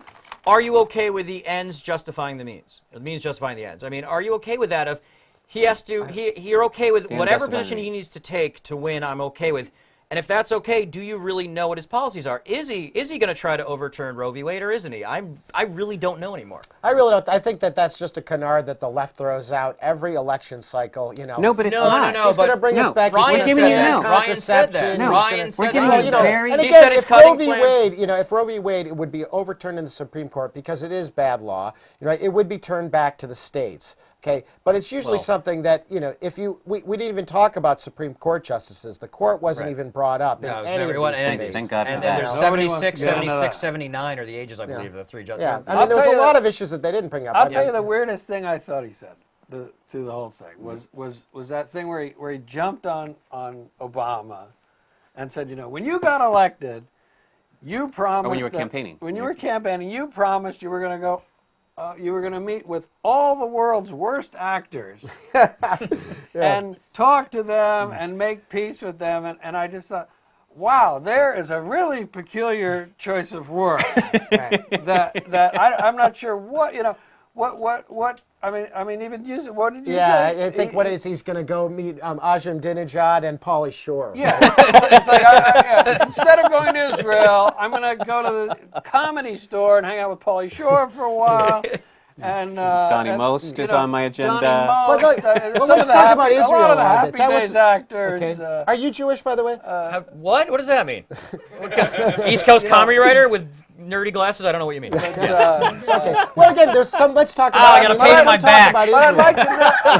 are you okay with the ends justifying the means? The means justifying the ends. I mean, are you okay with that? If he has to, you're okay with end whatever justifying the position he means. needs to take to win. I'm okay with. And if that's okay, do you really know what his policies are? Is he going to try to overturn Roe v. Wade, or isn't he? I really don't know anymore. I really don't. I think that's just a canard that the left throws out every election cycle. No, but it's No, not. no, He's going to but bring us back. Ryan He's said gonna that. ban Ryan said that. contraception. No, Ryan we're said getting that. this Well, very- and He again, said his if Roe cutting v. plan- Wade, if Roe v. Wade would be overturned in the Supreme Court because it is bad law, it would be turned back to the states. Okay, but it's usually something that if we didn't even talk about Supreme Court justices. The court wasn't even brought up in No, it was any never of one these anything. debates. Thank God for And that. then there's Nobody wants 76, to get into 76, that. 79 are the ages, I believe, of the three judges. Yeah, I I'll mean, there was tell a you lot that- of issues that they didn't bring up. I'll tell you the weirdest thing I thought he said through the whole thing was that thing where he jumped on Obama and said, when you got elected, you promised when you were that- campaigning. When you were campaigning, you promised you were going to go. You were going to meet with all the world's worst actors and talk to them and make peace with them. And I just thought, wow, there is a really peculiar choice of words that I'm not sure what what I mean even use it. What did you say? I think he's going to go meet Ahmadinejad and Pauly Shore. Yeah, it's like instead of going to Israel, I'm going to go to the Comedy Store and hang out with Pauly Shore for a while. And Donnie Most is on my agenda. Donnie Most, Well, let's talk about Israel a lot of the a Happy bit. That was Days actors. okay. Are you Jewish, by the way? What? What does that mean? East Coast comedy writer with nerdy glasses? I don't know what you mean. Okay. Well, again, there's some. Let's talk about. I got a pain in my back. But I'd like to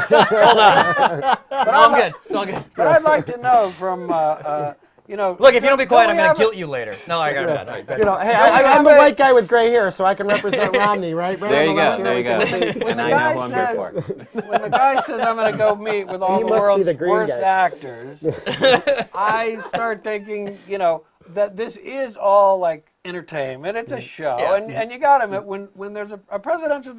know. Hold on. No, I'm good. It's all good. But I'd like to know from Look, if you don't be quiet, I'm going to have a- guilt you later. No, I got it. All right, good. Hey, I'm a white guy with gray hair, so I can represent Romney, right? There you go. When There you go. When And the I guy know who I'm here for. when the guy says I'm going to go meet with all He the must be world's the green worst guy. actors, I start thinking, that this is all like entertainment. It's a show, Yeah. and you got to when there's a presidential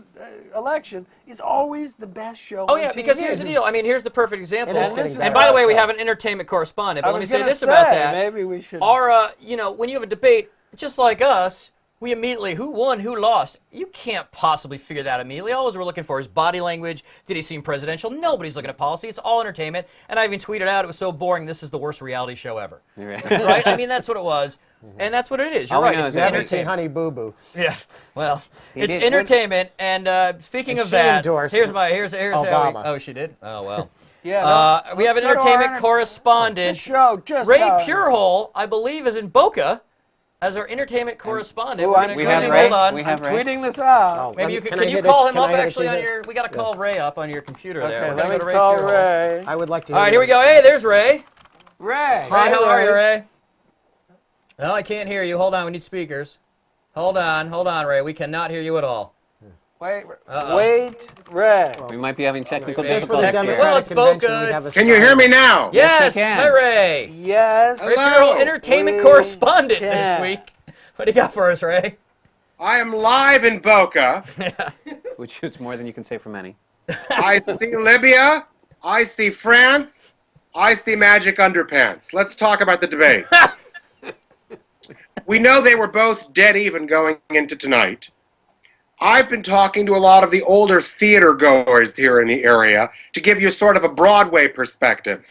election, it's always the best show. Oh, on yeah, TV. because here's the deal. I mean, here's the perfect example. It is getting And better. by the way, we have an entertainment correspondent. But I let me was say gonna this about that. Maybe we should. Our, when you have a debate, just like us, we immediately, who won, who lost? You can't possibly figure that immediately. All we're looking for is body language. Did he seem presidential? Nobody's looking at policy. It's all entertainment. And I even tweeted out, it was so boring, this is the worst reality show ever. You're right. Right? I mean, that's what it was. And that's what it is. You're All we right. know It's is You haven't seen entertainment. Honey Boo Boo. Yeah. Well, it's did- entertainment. And speaking And of she that, endorsed here's how Obama. oh, she did? Oh, well. yeah, We have an let's go to our entertainment enter- correspondent. This show just Ray got- Purehole, I believe, is in Boca as our entertainment correspondent. Who We're I'm gonna We go have ahead, Ray. hold on. We I'm have Ray. tweeting this out. Maybe you Can can I you hit it? call him Can up I hit it? actually Can on you hit your? We got to call Ray up on your computer there. Okay, We're let gonna me go to Ray call Purehole. Ray. I would like to. All right, here we go. Hey, there's Ray. Ray. Ray, Hi, how are you, Ray. Ray? No, I can't hear you. Hold on, we need speakers. Hold on, Ray. We cannot hear you at all. Wait, Ray. We might be having technical Maybe. Just for the difficulties here. Well, Democratic it's convention, Boca. we'd have a Can you hear me sign. now? Yes, we can. hi Ray. Yes. Ray, you're Hello. our entertainment We correspondent can. this week. What do you got for us, Ray? I am live in Boca. Which is more than you can say for many. I see Libya. I see France. I see magic underpants. Let's talk about the debate. We know they were both dead even going into tonight. I've been talking to a lot of the older theater goers here in the area to give you sort of a Broadway perspective.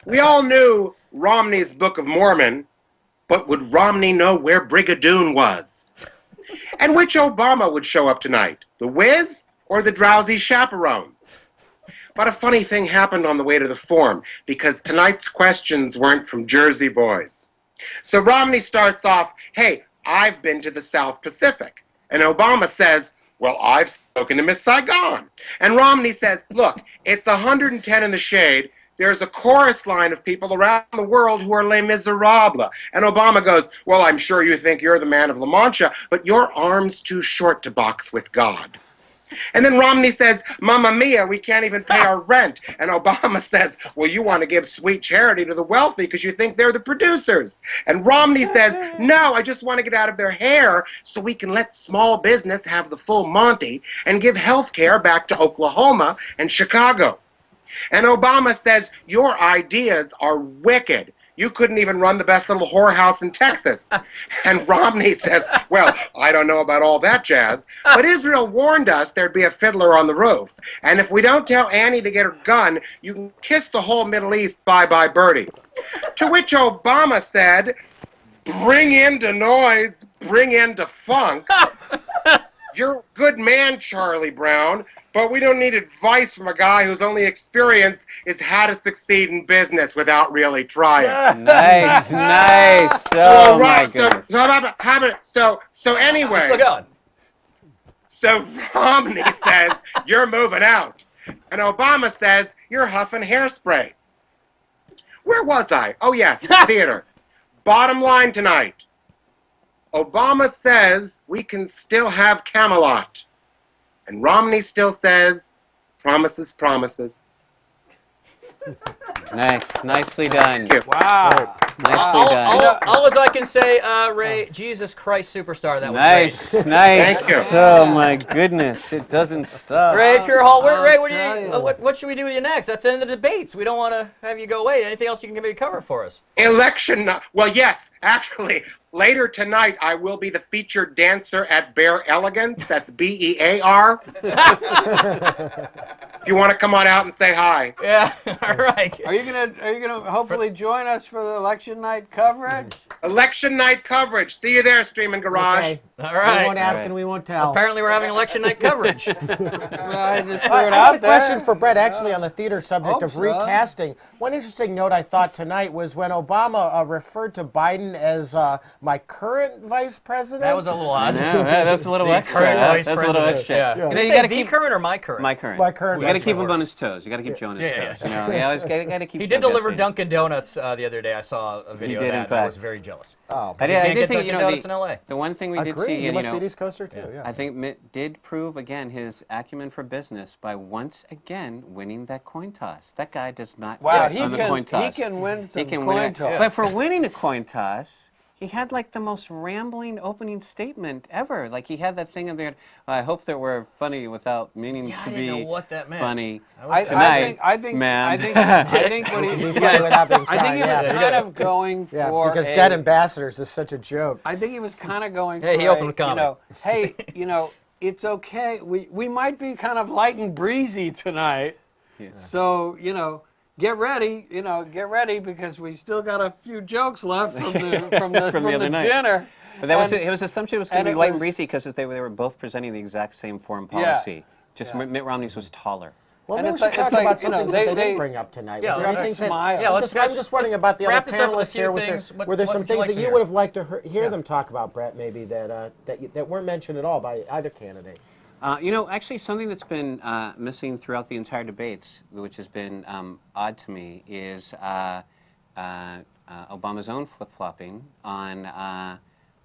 We all knew Romney's Book of Mormon, but would Romney know where Brigadoon was? And which Obama would show up tonight, the whiz or the drowsy chaperone? But a funny thing happened on the way to the forum, because tonight's questions weren't from Jersey boys. So Romney starts off, hey, I've been to the South Pacific. And Obama says, well, I've spoken to Miss Saigon. And Romney says, look, it's 110 in the shade. There's a chorus line of people around the world who are Les Miserables. And Obama goes, well, I'm sure you think you're the man of La Mancha, but your arm's too short to box with God. And then Romney says, Mamma Mia, we can't even pay our rent. And Obama says, well, you want to give sweet charity to the wealthy because you think they're the producers. And Romney says, no, I just want to get out of their hair so we can let small business have the full Monty and give health care back to Oklahoma and Chicago. And Obama says, your ideas are wicked. You couldn't even run the best little whorehouse in Texas. And Romney says, well, I don't know about all that jazz, but Israel warned us there'd be a fiddler on the roof. And if we don't tell Annie to get her gun, you can kiss the whole Middle East bye-bye birdie. To which Obama said, bring into noise, bring into funk. You're a good man, Charlie Brown, but we don't need advice from a guy whose only experience is how to succeed in business without really trying. Nice, nice. Oh, my goodness. So anyway, Still going. so Romney says, you're moving out. And Obama says, you're huffing hairspray. Where was I? Oh, yes, theater. Bottom line tonight. Obama says we can still have Camelot. And Romney still says, promises, promises. Nice, nicely done. Thank you. Wow. Nicely done. All as I can say, Ray, Jesus Christ superstar. That was Nice, great. nice. Thank you. Oh my goodness, it doesn't stop. Ray, Pure Hall. Ray, tell you. what should we do with you next? That's the end of the debates. We don't want to have you go away. Anything else you can maybe cover for us? Election, well, yes, actually, later tonight I will be the featured dancer at Bear Elegance. That's BEAR. If you want to come on out and say hi. Yeah. All right. Are you gonna hopefully join us for the election night coverage? Election night coverage. See you there, Streamin Garage. Okay. All We right. won't ask All right. and we won't tell. Apparently, we're having election night coverage. I just threw I it got out a question there. for Brett, actually, on the theater subject Hope of so. recasting. One interesting note I thought tonight was when Obama referred to Biden as my current vice president. That was a little odd. Yeah, that's a little The extra. current vice That's a little president. extra. Yeah. Yeah. Did You you gotta say keep- the current or my current? My current. My current You got to vice keep him president. on his toes. You got to keep Joe on his Yeah, toes. yeah. You know, you always got to keep. He Joe did deliver guessing. Dunkin' Donuts the other day. I saw a video did, of in that. And I fact. was very jealous. Oh, I You did, can't I did get think, Dunkin' Donuts in LA. the one thing we did agreed. see, You and, must you be know, an East Coaster too. Yeah. I think Mitt did prove again his acumen for business by once again winning that coin toss. That guy does not Wow, quit he on the coin can toss. win some He can coin win it. toss. But for winning a coin toss, he had like the most rambling opening statement ever. Like he had that thing in there. I hope that we're funny without meaning Yeah, I to didn't know be what that meant. funny I tonight, think man. I think what he, Be funny without being I think he was shy, kind of going yeah, for because a, Dead Ambassadors is such a joke. I think he was kind of going Hey, for he opened with you comedy. know, hey, you know, it's okay. We might be kind of light and breezy tonight. Yeah. So, you know, get ready, because we still got a few jokes left from the From the other night. dinner. But that was And- his assumption was going and to it be light and was- breezy because they were both presenting the exact same foreign Yeah. policy. Just Yeah. Mitt Romney's was taller. Well, And maybe we it's should like- talk it's like, about you some know, things they- that they they- didn't bring up tonight. Yeah, Was there let's anything smile. Yeah, let's I'm just wondering about the wrap other this up with a panelists few here. Was things. were there What some would you things like that to you hear? would have liked to hear Yeah. them talk about, Brett? Maybe that weren't mentioned at all by either candidate. You know, actually, something that's been missing throughout the entire debates, which has been odd to me, is Obama's own flip-flopping on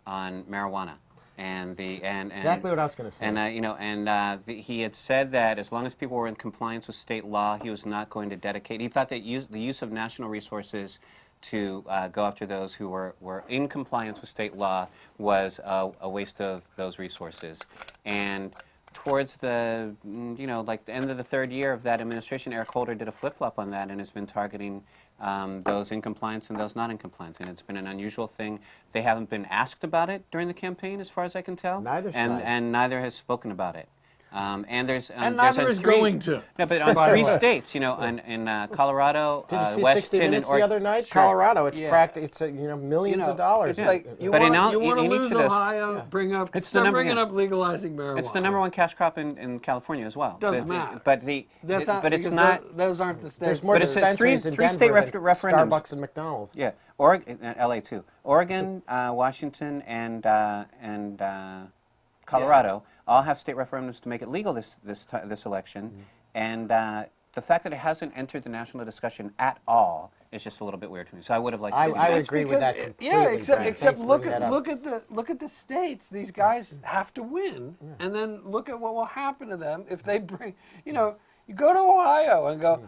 marijuana. Exactly what I was going to say. And he had said that as long as people were in compliance with state law, he was not going to dedicate. He thought that the use of national resources to go after those who were in compliance with state law was a waste of those resources. And towards the, like the end of the third year of that administration, Eric Holder did a flip-flop on that and has been targeting those in compliance and those not in compliance. And it's been an unusual thing. They haven't been asked about it during the campaign, as far as I can tell. Neither side. And neither has spoken about it. And there's And neither is going to. No, but on three states, in Colorado, Did you see 60 Washington, Minutes and the other night? Sure. Colorado, it's Yeah. it's millions of dollars. It's like you But want in to each lose of those- Ohio, It's the start number- bringing yeah. up legalizing marijuana. It's the number one cash crop in California as well. Doesn't matter. But That's not, but it's because not. those aren't the states. There's more But it's a dispensaries in three state Denver than referendums. Starbucks and McDonald's. Yeah, Oregon, LA too. Oregon, Washington, and Colorado all have state referendums to make it legal this election, and the fact that it hasn't entered the national discussion at all is just a little bit weird to me. So I would have liked. I to see would that. agree with that completely. Yeah, except Brad. except Thanks for look bringing at that up. look at the states. These guys have to win, and then look at what will happen to them if they bring. You go to Ohio and go.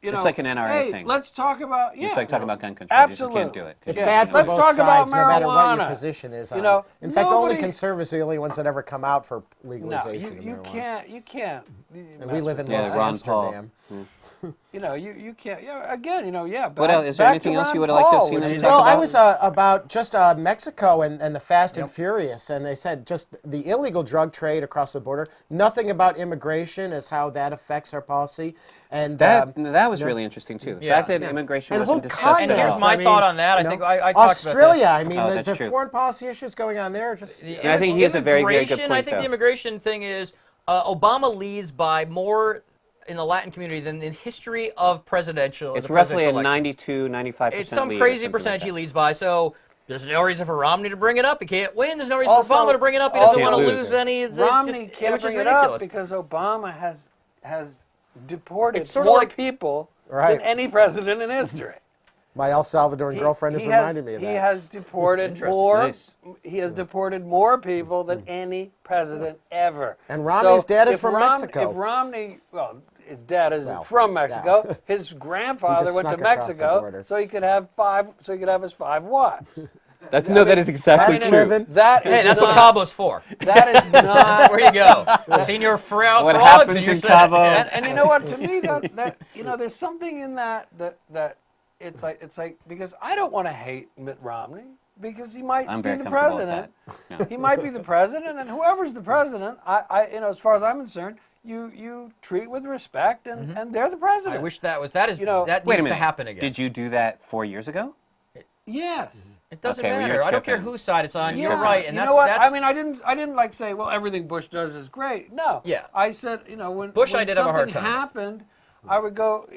It's like an NRA hey, thing. let's talk about It's like talking about gun control. Absolutely. You just can't do it. It's Yeah. bad for Let's both talk about sides, no matter what your marijuana. position is. You on know, it. In fact, only nobody- conservatives are the only ones that ever come out for No, legalization of you marijuana. can't. And we live in Yeah, Los Ron Paul. Amsterdam. You can't. Yeah, again, What else? Is there anything else you would have liked to have seen them talk Well, about? I was about just Mexico and the Fast and Furious, and they said just the illegal drug trade across the border. Nothing about immigration as how that affects our policy. And That was really interesting too. The Yeah. fact that immigration And wasn't whole discussed And at here's all. my I mean, thought on that. I you know, think I talked Australia. about I mean, Oh, the that's true. foreign policy issues going on there. Just this. I think he has a very, very good Immigration, point, I think though. the immigration thing is Obama leads by more in the Latin community than in the history of presidential. It's the roughly a presidential elections. 92-95% It's some lead or crazy something percentage like he that. leads by. So there's no reason for Romney to bring it up. He can't win. There's no reason Also- for Obama to bring it up. He doesn't also- want to Can't lose lose it. any. It's Romney just, can't which is bring it up ridiculous. because Obama has deported It's sorta more like- people Right. than any president in history. my El Salvadoran girlfriend has reminded me of that. He has deported Interesting. more. Nice. He has deported more people than any president ever. And Romney's dad is if from Mexico. If Romney, well, his dad is Well, from Mexico. yeah. His grandfather He just went to snuck across the Mexico, border. so he could have his 5 wives. That is exactly That's true. living. That is Hey, that's what not- Cabo's for. That is not. Where you go. Senior frogs. What and happens you're in set. Cabo? And you know what? To me, that there's something in that it's like because I don't want to hate Mitt Romney because he might I'm be very the comfortable with president. that. Yeah. He might be the president, and whoever's the president, I as far as I'm concerned, you treat with respect, and they're the president. I wish that You know, that Wait a needs to minute. happen again. Did you do that 4 years ago? Yes. It doesn't Okay, well, matter. you're I don't care tripping. whose side it's on. Yeah. You're right, and you that's know what? that's. I mean, I didn't like say, well, everything Bush does is great. No. Yeah. I said, when Bush, when I did have a hard something time with. happened, I would go,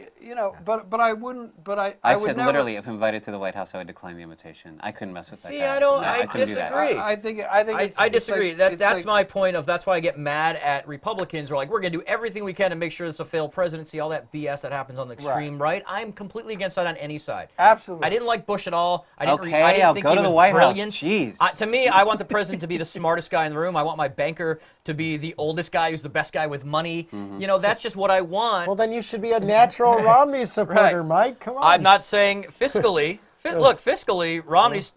but I wouldn't. But I I would said never, literally, if invited to the White House, I would decline the invitation. I couldn't mess with that See, guy. I don't- No, I couldn't do that. disagree. I think it's, I it's disagree. like- That's it's my point of that's why I get mad at Republicans who are like, we're going to do everything we can to make sure it's a failed presidency, all that BS that happens on the extreme right. I'm completely against that on any side. Absolutely. I didn't like Bush at all. I didn't, Okay, I didn't I'll think go he to the was White House. brilliant. Jeez. To me, I want the president to be the smartest guy in the room. I want my banker to be the oldest guy who's the best guy with money. That's just what I want. Well, then you should be a natural Romney supporter, Right. Mike. Come on. I'm not saying fiscally. Look, fiscally, Romney's,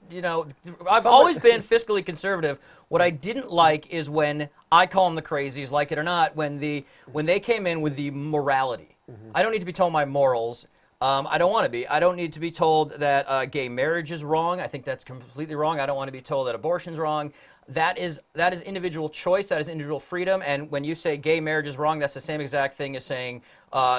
I've always been fiscally conservative. What I didn't like is when I call them the crazies, like it or not, when they came in with the morality. I don't need to be told my morals. I don't want to be. I don't need to be told that gay marriage is wrong. I think that's completely wrong. I don't want to be told that abortion's wrong. That is individual choice. That is individual freedom. And when you say gay marriage is wrong, that's the same exact thing as saying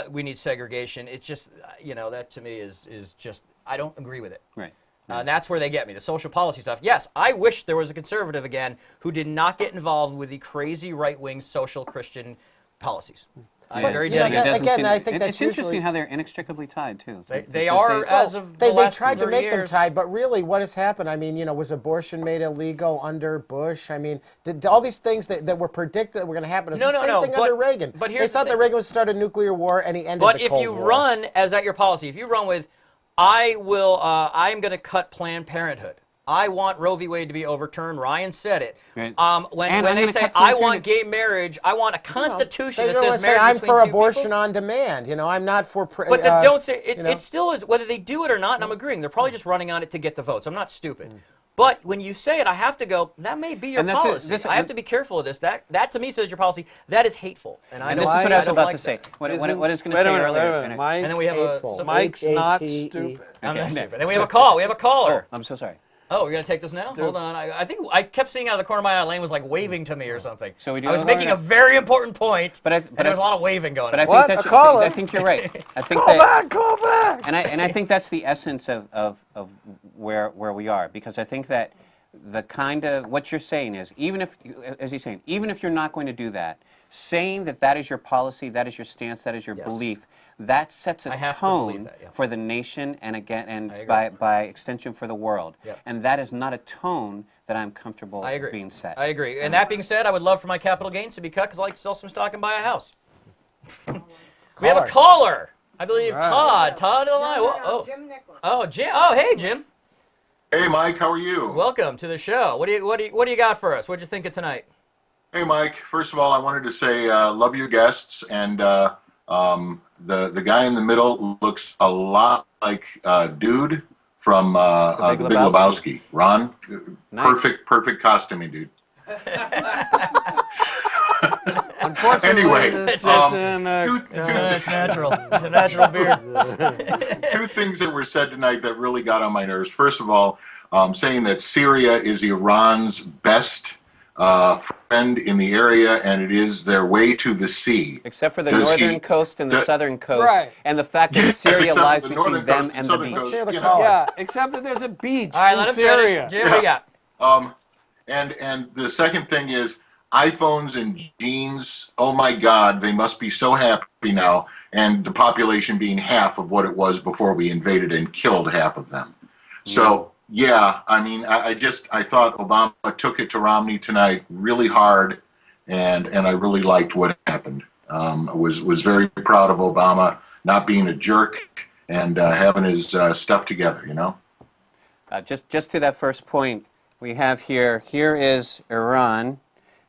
we need segregation. It's just, that to me is just, I don't agree with it. Right. And that's where they get me, the social policy stuff. Yes, I wish there was a conservative again who did not get involved with the crazy right-wing social Christian policies. I'm Yeah. very You know, dedicated. again, I think that's it's interesting usually- how they're inextricably tied too. They Because are as of the They last tried to 30 make years. them tied, but really, what has happened? I mean, was abortion made illegal under Bush? I mean, all these things that were predicted that were going to happen. It's the same thing under Reagan. but they here's the thought that thing. Reagan would start a nuclear war, and he ended But the if Cold you War. run as that your policy, if you run with, I'm going to cut Planned Parenthood. I want Roe v. Wade to be overturned. Ryan said it. Right. When And I'm they gonna say, cut to I the want period. gay marriage, I want a constitution They that don't says say marriage I'm between for two abortion people. on demand. I'm not for. But then don't say it. you know? It still is whether they do it or not. And I'm agreeing. They're probably just running on it to get the votes. I'm not stupid. But when you say it, I have to go. That may be your And that's it. policy. I have to be careful of this. That to me says your policy. That is hateful. And I And don't. this is what I was don't about like to say. that. What I was Wait going a to say minute, earlier. wait a minute. Mike, And then we have Hateful. Mike's not H-A-T-E. stupid. I'm not Okay. stupid. And then we have a call. We have a caller. I'm so sorry. Oh, we're gonna take this now? Hold on. I think I kept seeing out of the corner of my eye, Lane was like waving to me or something. So we do I was have making a- a very important point, But I- and but there was I- a lot of waving going But on. I What? think A caller? I think you're right. I think Call that, back, call back. and I think that's the essence of where we are, because I think that the kind of what you're saying is, even if, as he's saying, even if you're not going to do that, saying that is your policy, that is your stance, that is your Yes. belief, that sets I a have to believe tone that, yeah. for the nation and again and agree. by extension for the world. Yep. And that is not a tone that I'm comfortable I agree. being set. I agree. And that being said, I would love for my capital gains to be cut because I like to sell some stock and buy a house. We have a caller. I believe Right. Todd. Todd on the line. Oh, Jim Nicholas. oh, Jim. Oh, hey, Jim. Hey, Mike, how are you? Welcome to the show. What do you got for us? What'd you think of tonight? Hey, Mike. First of all, I wanted to say love your guests, and the guy in the middle looks a lot like Dude from The The Big Big Lebowski. Lebowski. Ron, Nice. perfect costuming, dude. Unfortunately, Anyway, this um, isn't It's natural. It's a natural beard. two things that were said tonight that really got on my nerves. First of all, saying that Syria is Iran's best friend in the area, and it is their way to the sea. Except for the Does he- northern coast and the does- southern coast, Right. and the fact that Yes, Syria except lies the between northern them coast and and the southern beach. coast. Share the You call. know. Yeah, except that there's a beach All right, in let him Syria. finish. Jim, what do you got? And the second thing is iPhones and jeans. Oh my God, they must be so happy now. And the population being half of what it was before we invaded and killed half of them. So yeah, I mean, I thought Obama took it to Romney tonight really hard, and I really liked what happened. I was very proud of Obama not being a jerk and having his stuff together. You know. Just to that first point, we have here is Iran,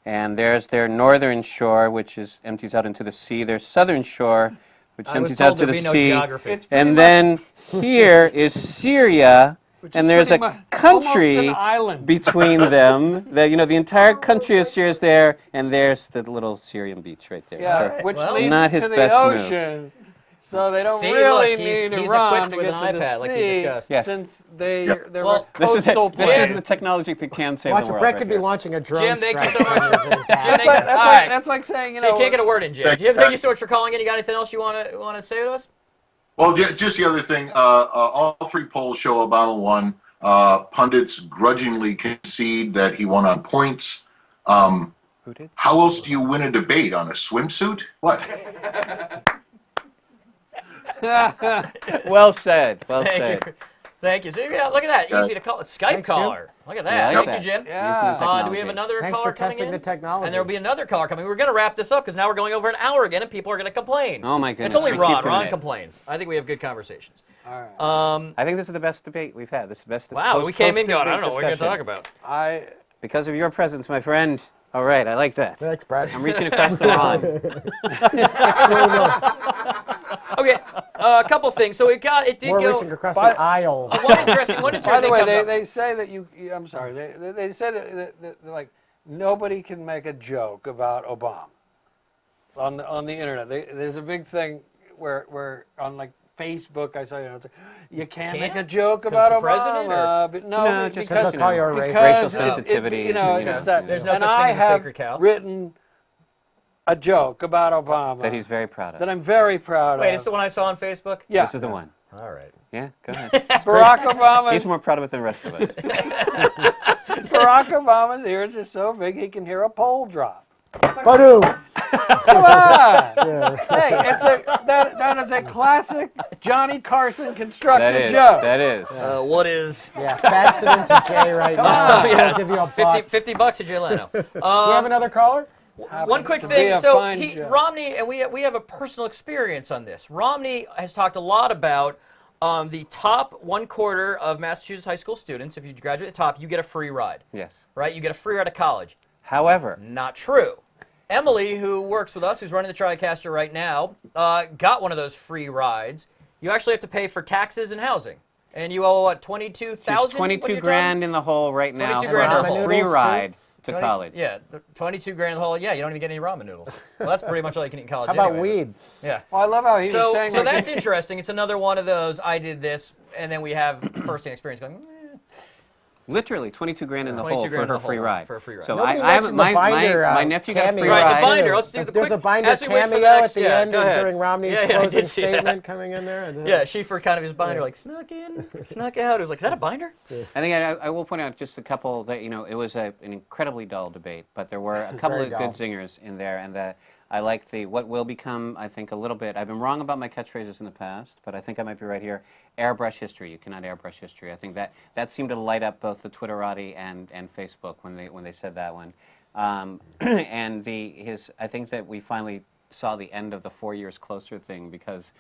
and there's their northern shore, which empties out into the sea. There's southern shore, which I was empties told out to the there'd be no sea. geography. It's pretty And much- then here is Syria, which and is there's pretty a much country almost an island. between them. The entire country of Syria is there, and there's the little Syrian beach right there. Yeah, So which well, leads not his to the best move. ocean. So they don't See, really look, need he's Iran equipped to with get an to the iPad, like you sea, discussed. Yes. since they're Well, a this is coastal this planet. is the technology that can save Watch, the world. Brett right could be here. launching a drone Jim, thank you strike. so much. from his Jim, hat. thank you. All right. That's like saying, you So you know, can't get a word in, Jim. Thank Jim, you, thank you guys. so much for calling in. You got anything else you want to say to us? Well, just the other thing, all three polls show Obama won. Pundits grudgingly concede that he won on points. Who did? How else do you win a debate? On a swimsuit? What? Well said. Well Thank said. you. Thank you. So yeah, look at that. Skype. Easy to call. Skype Thanks, Jim. caller. Look at I that. like Thank you, that. Jim. Yeah. Using the Do we have technology. another Thanks caller for coming testing in? the technology. And there will be another caller coming. We're going to wrap this up because now we're going over an hour again and people are going to complain. Oh my goodness. It's only we Ron. keep doing Ron it. complains. I think we have good conversations. all right. I think this is the best debate we've had. This is the best. Wow, we came in going, I post-debate don't know what we're going to discussion. talk about. I Because of your presence, my friend. All right, I like that. Thanks, Brett. I'm reaching across the lawn. Okay, a couple things. So it did We're go. reaching across But- the aisles. One interesting by the thing way, comes up. they say that I'm sorry. They say that they're like nobody can make a joke about Obama on the internet. There's a big thing where on like Facebook I saw it's like, you can't make a Can't? joke 'Cause about the president, Obama. But No, just because they'll call you a racist. because Racial it's- sensitivity. you know, and, it's that. There's no and such thing I as a have sacred cow. written a joke about Obama that he's very proud of. that I'm very proud Wait, of. is the one I saw on Facebook? Yeah, This is the one. All right. Yeah, go ahead. Barack Obama. He's more proud of it than the rest of us. Barack Obama's ears are so big he can hear a pole drop. Badoo. Come on! Hey, that is a classic Johnny Carson That constructed is. joke. That is. What is Yeah, fax it into Jay right now. on, He'll yeah. give you a 50 buck. $50 to Jay Leno. Do we have another caller? One quick to be thing. a So fine joke. Romney, and we have a personal experience on this. Romney has talked a lot about the top 1/4 of Massachusetts high school students, if you graduate at the top, you get a free ride. Yes. Right? You get a free ride to college. However, Not true. Emily, who works with us, who's running the TriCaster right now, got one of those free rides. You actually have to pay for taxes and housing. And you owe, what, $22,000? she's 22 grand in the hole right now 22 for grand in the a hole. free Noodles, too? ride to college. Yeah, 22 grand in the whole. Yeah, you don't even get any ramen noodles. Well, that's pretty much all you can eat in college. How about anyway. weed? Yeah. Well, I love how he was So saying. like, that's interesting. It's another one of those. I did this, and then we have first-hand experience going. Literally 22 grand in the 22 hole for grand in her the free hole ride. for a free ride. So Nobody I haven't. mentioned the My binder, my nephew got a free cameo. Right, the ride. binder. Let's do the There's quick. a binder as we wait for the cameo next- at the yeah, end go ahead. during Romney's Yeah, I closing did see that. statement coming in there. Yeah, Schieffer kind of his binder, like snuck in, snuck out. It was like, is that a binder? I think I will point out just a couple that it was an incredibly dull debate, but there were a couple Very of dull. good zingers in there, and I liked what will become, I think, a little bit. I've been wrong about my catchphrases in the past, but I think I might be right here. Airbrush history. You cannot airbrush history. I think that seemed to light up both the Twitterati and Facebook when they said that one. And I think that we finally saw the end of the 4 years closer thing because.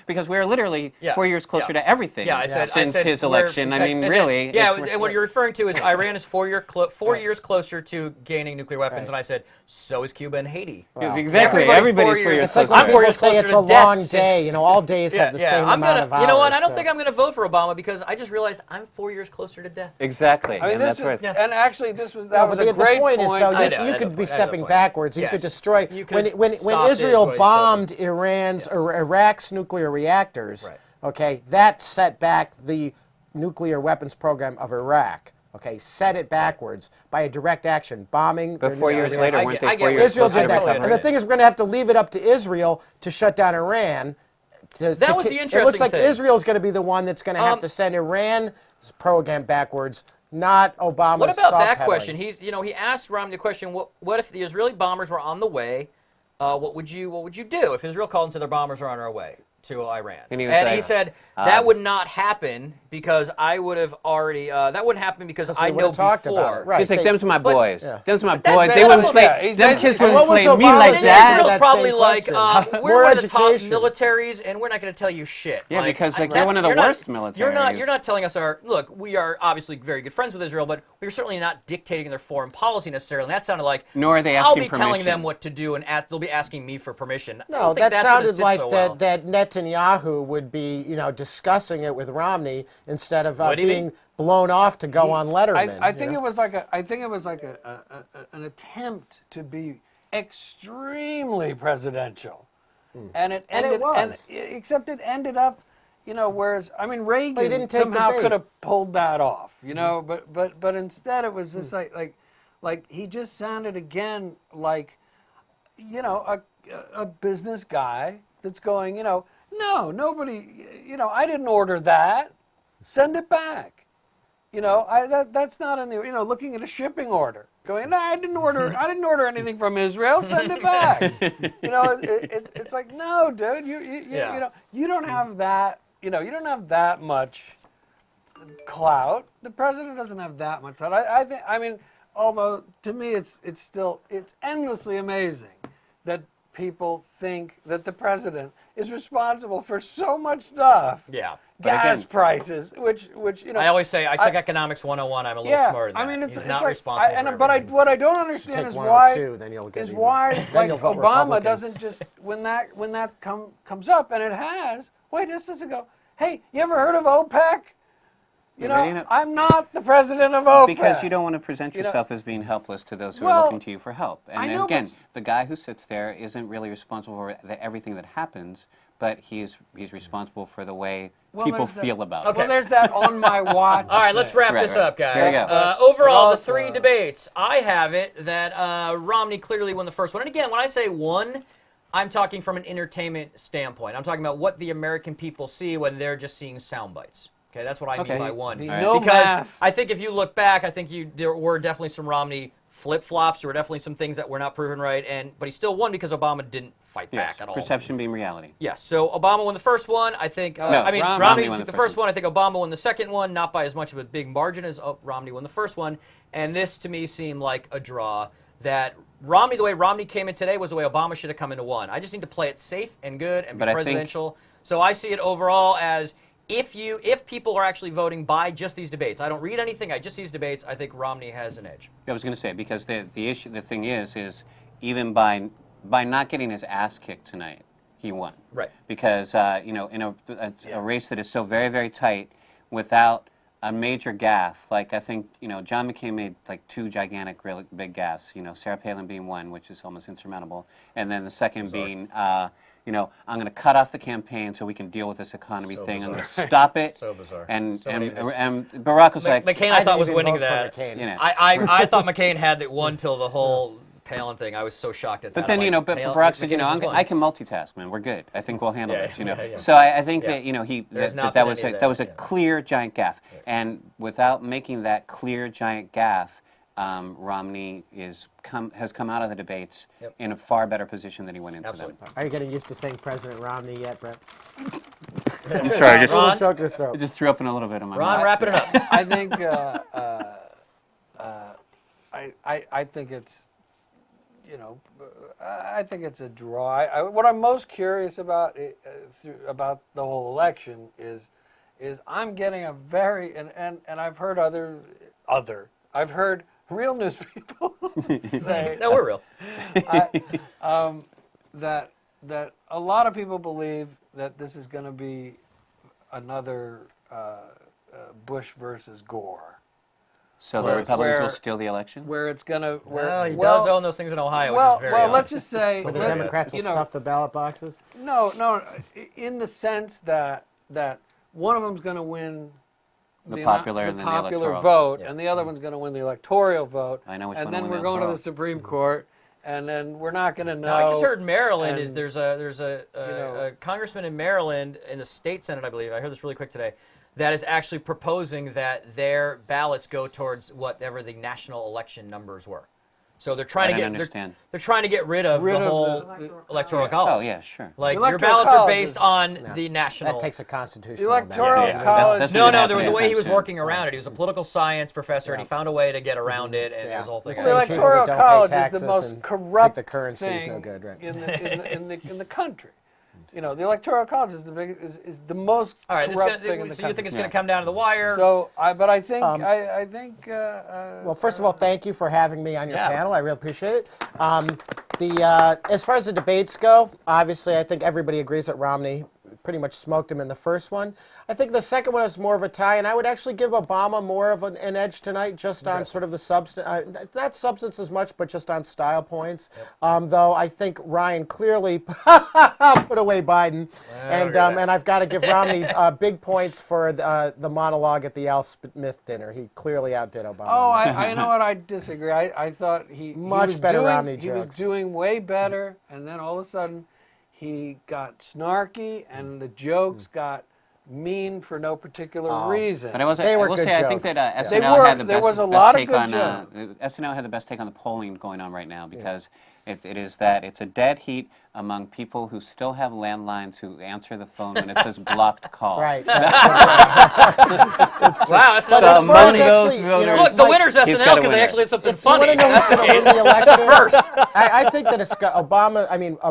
Because we're literally 4 years closer to everything since his election. I mean, really. Yeah, and what you're referring to is Iran is 4 years closer to gaining nuclear weapons, and I said, so is Cuba and Haiti. Yes, exactly. Everybody's Everybody's 4 years It's like I'm when 4 people years say closer it's to a death long since- day. All days have the same amount of hours. You know what? I don't so. think I'm going to vote for Obama because I just realized I'm 4 years closer to death. Exactly. I mean, and this that's is, right. and actually, that No, was but a the great point is, though, I know, you I could know be the stepping point. backwards. You Yes. could destroy. You could When stop it, is Israel what he said. bombed Iraq's nuclear reactors, Right. okay, that set back the nuclear weapons program of Iraq. Okay, set it backwards by a direct action, bombing. But their 4 nuclear years later, I weren't get- I they 4 get years Israel closer did to that. totally recovery? And the thing is, we're going to have to leave it up to Israel to shut down Iran. That was the It interesting looks like thing. Israel's going to be the one that's going to have to send Iran's program backwards, not Obama's. What about that soft-pedaling. question? He asked Romney the question. What if the Israeli bombers were on the way? What would you do if Israel called and said their bombers are on our way to Iran? And he he said that would not happen because I would have already. That wouldn't happen because we I know would've talked before. about it, right. He's like, They- them's my boys. yeah. Them's my that- boys. that They wouldn't almost- play. yeah, he's Them basically kids saying- wouldn't What was play me Obama like saying? that. Israel's That probably same like, question. we're More one of the top education. militaries, and we're not going to tell you shit. Yeah, because, like, that's- they're one of the you're not- worst You're militaries. not telling us our look. We are obviously very good friends with Israel, but we're certainly not dictating their foreign policy necessarily. And that sounded like Nor are they I'll asking be telling permission. them what to do, and they'll be asking me for permission. I No, don't think that that's gonna sounded sit like so well. that Netanyahu would be, discussing it with Romney instead of Would he be? being blown off to go on Letterman. I think it was like an attempt to be extremely presidential, and it And it ended, was. except it ended up, whereas I mean Reagan didn't take the somehow bait. could have pulled that off, but instead it was just like he just sounded again like, a business guy that's going, no, nobody, I didn't order that, send it back. That's not in the, looking at a shipping order, going, no, I didn't order anything from Israel, send it back. It's like, no, dude, you don't have that, you don't have that much clout. The president doesn't have that much clout. I mean, although to me it's endlessly amazing that people think that the president is responsible for so much stuff. Yeah. Gas again- prices, which I always say I took economics 101. I'm a little smarter than I mean, that. it's He's it's not like, responsible for but everything. what I don't understand Take is 102, then you'll get is even- why then like you'll vote Obama Republican. doesn't just when that comes up, and it has. Wait, this doesn't go. Hey, you ever heard of OPEC? I'm not the president of OPEC. Because you don't want to present yourself as being helpless to those who are Well, looking to you for help. And I know, again, but- the guy who sits there isn't really responsible for everything that happens, but he's responsible for the way people there's that- feel about Okay. it. Well, there's that on my watch. All right, let's wrap Right, this right. up, guys. There you go. Overall, the Also- three debates, I have it that Romney clearly won the first one. And again, when I say won, I'm talking from an entertainment standpoint. I'm talking about what the American people see when they're just seeing sound bites. Okay, that's what I mean Okay. by one. No Because math. I think if you look back, I think there were definitely some Romney flip-flops. There were definitely some things that were not proven right, but he still won because Obama didn't fight Yes, back at all. perception being reality. Yes, so Obama won the first one. I think, Romney Romney won the the first first one. I think Obama won the second one, not by as much of a big margin as Romney won the first one. And this, to me, seemed like a draw that Romney, the way Romney came in today was the way Obama should have come into one. I just need to play it safe and good and be But I think- presidential. So I see it overall as if people are actually voting by just these debates, I don't read anything, I just these debates, I think Romney has an edge. I was going to say, because the thing is even by not getting his ass kicked tonight, he won. Right. Because in a race that is so very, very tight, without a major gaffe, like I think John McCain made like 2 gigantic, really big gaffes. Sarah Palin being one, which is almost insurmountable, and then the second being, I'm going to cut off the campaign so we can deal with this economy thing. I'm going to stop it. So bizarre. And So many Barack was like, McCain, I thought was didn't even winning vote for that. McCain. I thought McCain had it won till the whole Palin thing. I was so shocked at that. But then, I'm like, but Palin- Barack said, McCain has won. I can multitask, man. We're good. I think we'll handle Yeah, this, yeah. So I think Yeah. that, not that been was any of that was a that, yeah. clear giant gaffe. And without making that clear giant gaffe, Romney has come out of the debates in a far better position than he went into Absolutely. them. Are you getting used to saying President Romney yet, Brett? I'm sorry, I Ron? Choke this throat. just threw up in a little bit on my Ron, mouth. wrapping it up. I think I think it's I think it's a draw. What I'm most curious about about the whole election is I'm getting a very and I've heard I've heard real news people say No, we're real. that a lot of people believe that this is going to be another Bush versus Gore. So the Where- Republicans will where- steal the election? Where it's going to... Well, he does own those things in Ohio, well, which is very well, odd. let's just say... Where the let- Democrats will you know, stuff the ballot boxes? No, in the sense that one of them's going to win The popular and then the popular electoral. vote, Yeah. and the other one's going to win the electoral vote. I know which and one then will we're win the going to the electoral. Supreme Court, and then we're not going to know. No, I just heard in Maryland and, there's a congressman in Maryland in the state Senate, I believe. I heard this really quick today. That is actually proposing that their ballots go towards whatever the national election numbers were. So they're trying I to don't get understand. they're trying to get rid of the whole electoral college. Oh, yeah, sure. Like The your Electoral ballots are College based is- on No, the national. That takes a The constitutional electoral amendment. Yeah, college. that's No, not no, there was a happening way he anytime was soon. working around it. He was a political science professor, and he found a way to get around it, and Yeah. it was a whole thing. The The same people electoral that don't pay college is taxes the most and corrupt think the currency is thing no good, right? in the country. The electoral college is is the most All right, corrupt thing in the so country. you think it's going to come down to the wire? So, but I think Well, first of all, thank you for having me on your Yeah. panel. I really appreciate it. As far as the debates go, obviously, I think everybody agrees that Romney pretty much smoked him in the first one. I think the second one is more of a tie, and I would actually give Obama more of an edge tonight, just on sort of the substance, not substance as much, but just on style points. Though I think Ryan clearly put away Biden, and I've got to give Romney big points for the monologue at the Al Smith dinner. He clearly outdid Obama. Oh, I know what I disagree. I thought he Much was better doing, Romney He was jokes. doing way better, and then all of a sudden, he got snarky, and the jokes got mean for no particular reason. But I They were will good say, I think jokes. that Yeah. They SNL were. had the There best, was a best lot of take good on jokes. SNL had the best take on the polling going on right now because it's a dead heat among people who still have landlines who answer the phone when it says blocked call. Right. Wow, that's But not as among far as those actually, voters- Look, the like, winner's He's SNL got a because they winner. actually had something if you funny. want to know who's going to win the election, I think that it's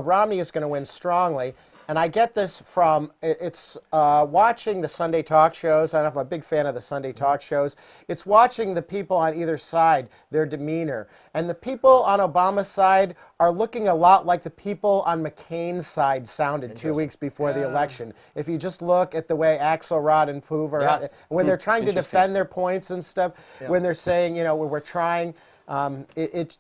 Romney is going to win strongly. And I get this from, it's watching the Sunday talk shows. I'm a big fan of the Sunday talk shows. It's watching the people on either side, their demeanor. And the people on Obama's side are looking a lot like the people on McCain's side sounded 2 weeks before the election. If you just look at the way Axelrod and Hoover, when they're trying to defend their points and stuff, when they're saying, we're trying,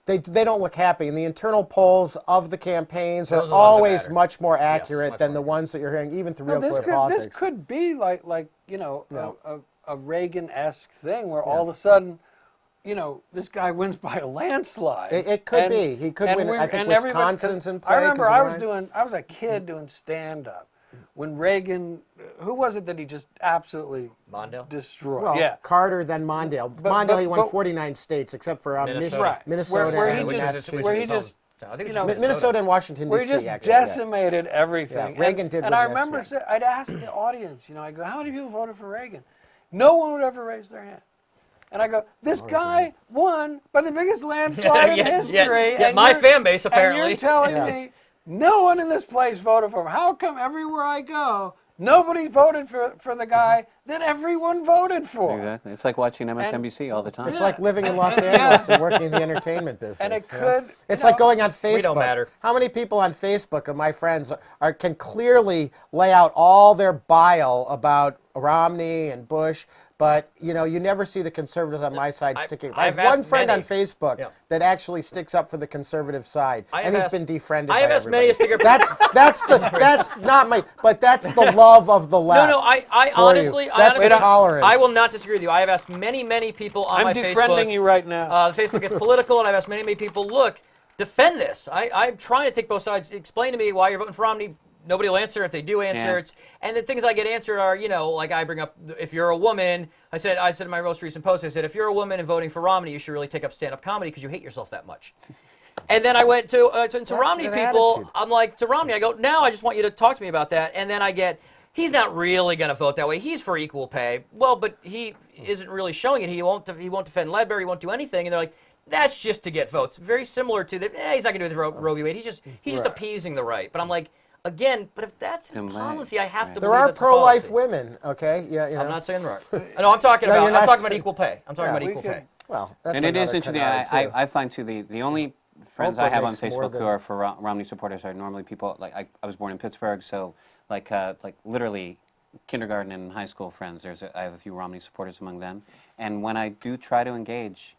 they don't look happy. And the internal polls of the campaigns Those are are the ones that always matter. much more accurate much than more the ones that you're hearing, even through No, real this politics. could be like a Reagan-esque thing where all of a sudden, this guy wins by a landslide. It could be. He could win. I think Wisconsin's in play. I remember 'cause I was a kid doing stand-up when Reagan. Who was it that he just absolutely Mondale? destroyed? Well, yeah. Carter, then Mondale. But- Mondale, he won but- 49 states except for Minnesota. Right. Minnesota Where and he just- Massachusetts. where he just- I think it was you know, Minnesota and Washington, Where D.C. he just actually. yeah. decimated everything. Yeah, Reagan did And win I that remember state. I'd ask the audience, I go, how many people voted for Reagan? No one would ever raise their hand. And I go, this guy won by the biggest landslide in history. Yeah, and my you're- fan base, And apparently. you're telling Yeah. me No one in this place voted for him. How come everywhere I go, nobody voted for the guy that everyone voted for? Exactly. It's like watching MSNBC all the time. It's like living in Los Angeles and working in the entertainment business. And it you know? could. It's like going on Facebook. We don't matter. How many people on Facebook of my friends can clearly lay out all their bile about Romney and Bush, but you never see the conservatives on my side sticking. I have one friend on Facebook that actually sticks up for the conservative side, and he's been defriended. I have by asked many a sticker. that's not my, but that's the love of the left. No, I for honestly, you. That's the tolerance. I will not disagree with you. I have asked many people on my Facebook. I'm defriending you right now. Facebook gets political, and I've asked many people, look, defend this. I'm trying to take both sides. Explain to me why you're voting for Romney. Nobody will answer. If they do answer, and the things I get answered are, like I bring up, if you're a woman, I said in my most recent post, I said, if you're a woman and voting for Romney, you should really take up stand-up comedy because you hate yourself that much. And then I went to Romney people. Attitude. I'm like, to Romney, I go, now I just want you to talk to me about that. And then I get, he's not really going to vote that way. He's for equal pay. Well, but he isn't really showing it. He won't defend Ledbetter. He won't do anything. And they're like, that's just to get votes. Very similar to that. He's not going to do it with Roe v. Wade. He's just appeasing the right. But I'm like, again, but if that's his policy, I have to There believe are that's his pro-life policy. women, okay? Yeah, I'm not saying right. No, I'm talking about equal pay. I'm talking about equal pay. Well, that's And it is another interesting. canard, too. I find, too, the only friends Oprah I have on makes more Facebook who than- are for Romney supporters are normally people, like, I was born in Pittsburgh, so, like literally kindergarten and high school friends. I have a few Romney supporters among them. And when I do try to engage,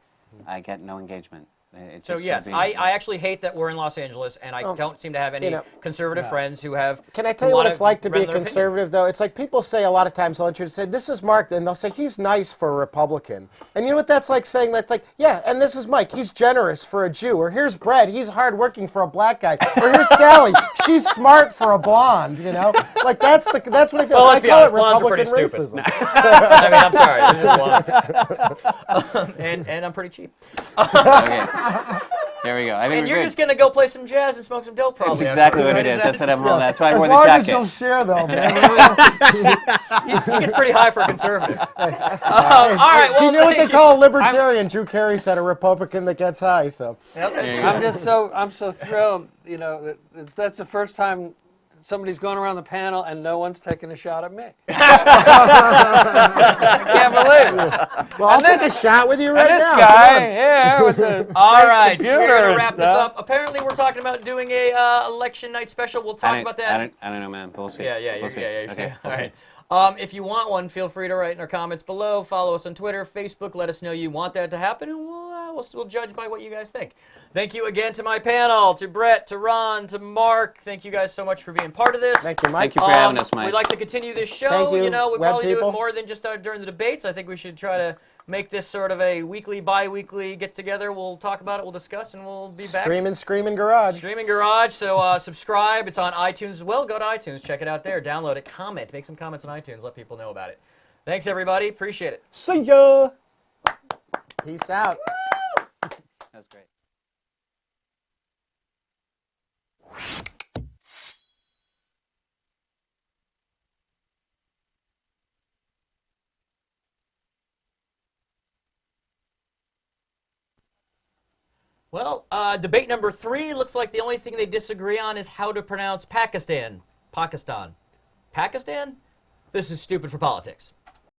I get no engagement. It's So just yes, being- I actually hate that we're in Los Angeles, and I don't seem to have any conservative friends who have. Can I tell you what it's like to be a render their opinion. conservative, though? It's like people say a lot of times, they'll introduce, say, this is Mark, and they'll say, he's nice for a Republican. And you know what that's like saying? That's like, yeah, and this is Mike, he's generous for a Jew. Or here's Brett, he's hardworking for a black guy. Or here's Sally, she's smart for a blonde, Like, that's what I feel. Well, I let's be call honest, it blondes are Republican pretty stupid. racism. I mean, I'm sorry, they're just blondes. And I'm pretty cheap. Okay. There we go. I think And we're you're good. just gonna go play some jazz and smoke some dope, probably. That's exactly what it afterwards, is. right? That's what I'm holding. That's why I As wore the long as jacket. you'll share, though, man. He gets pretty high for a conservative. All right. Do you Well, know what they thank call a libertarian? Drew Carey said a Republican that gets high, so. I'm so thrilled. That's the first time somebody's going around the panel and no one's taking a shot at me. I can't believe it. Well, I'll take a shot with you right And this now. guy, Come on. yeah, with the All right, computer we're gonna and wrap this stuff. up. Apparently, we're talking about doing a election night special. We'll talk about that. I don't know, man. But we'll see. Yeah, We'll see. Okay, All we'll see. right. If you want one, feel free to write in our comments below. Follow us on Twitter, Facebook. Let us know you want that to happen, and we'll judge by what you guys think. Thank you again to my panel, to Brett, to Ron, to Mark. Thank you guys so much for being part of this. Thank you, Mike. Thank you for having us, Mike. We'd like to continue this show. Thank you, we web probably do people. it more than just during the debates. I think we should try to make this sort of a weekly, bi-weekly get-together. We'll talk about it, we'll discuss, and we'll be back. Streamin Garage. Streamin Garage. So subscribe. It's on iTunes as well. Go to iTunes. Check it out there. Download it. Comment. Make some comments on iTunes. Let people know about it. Thanks, everybody. Appreciate it. See ya. Peace out. That's great. Well, debate number 3 looks like the only thing they disagree on is how to pronounce Pakistan. Pakistan? This is stupid for politics.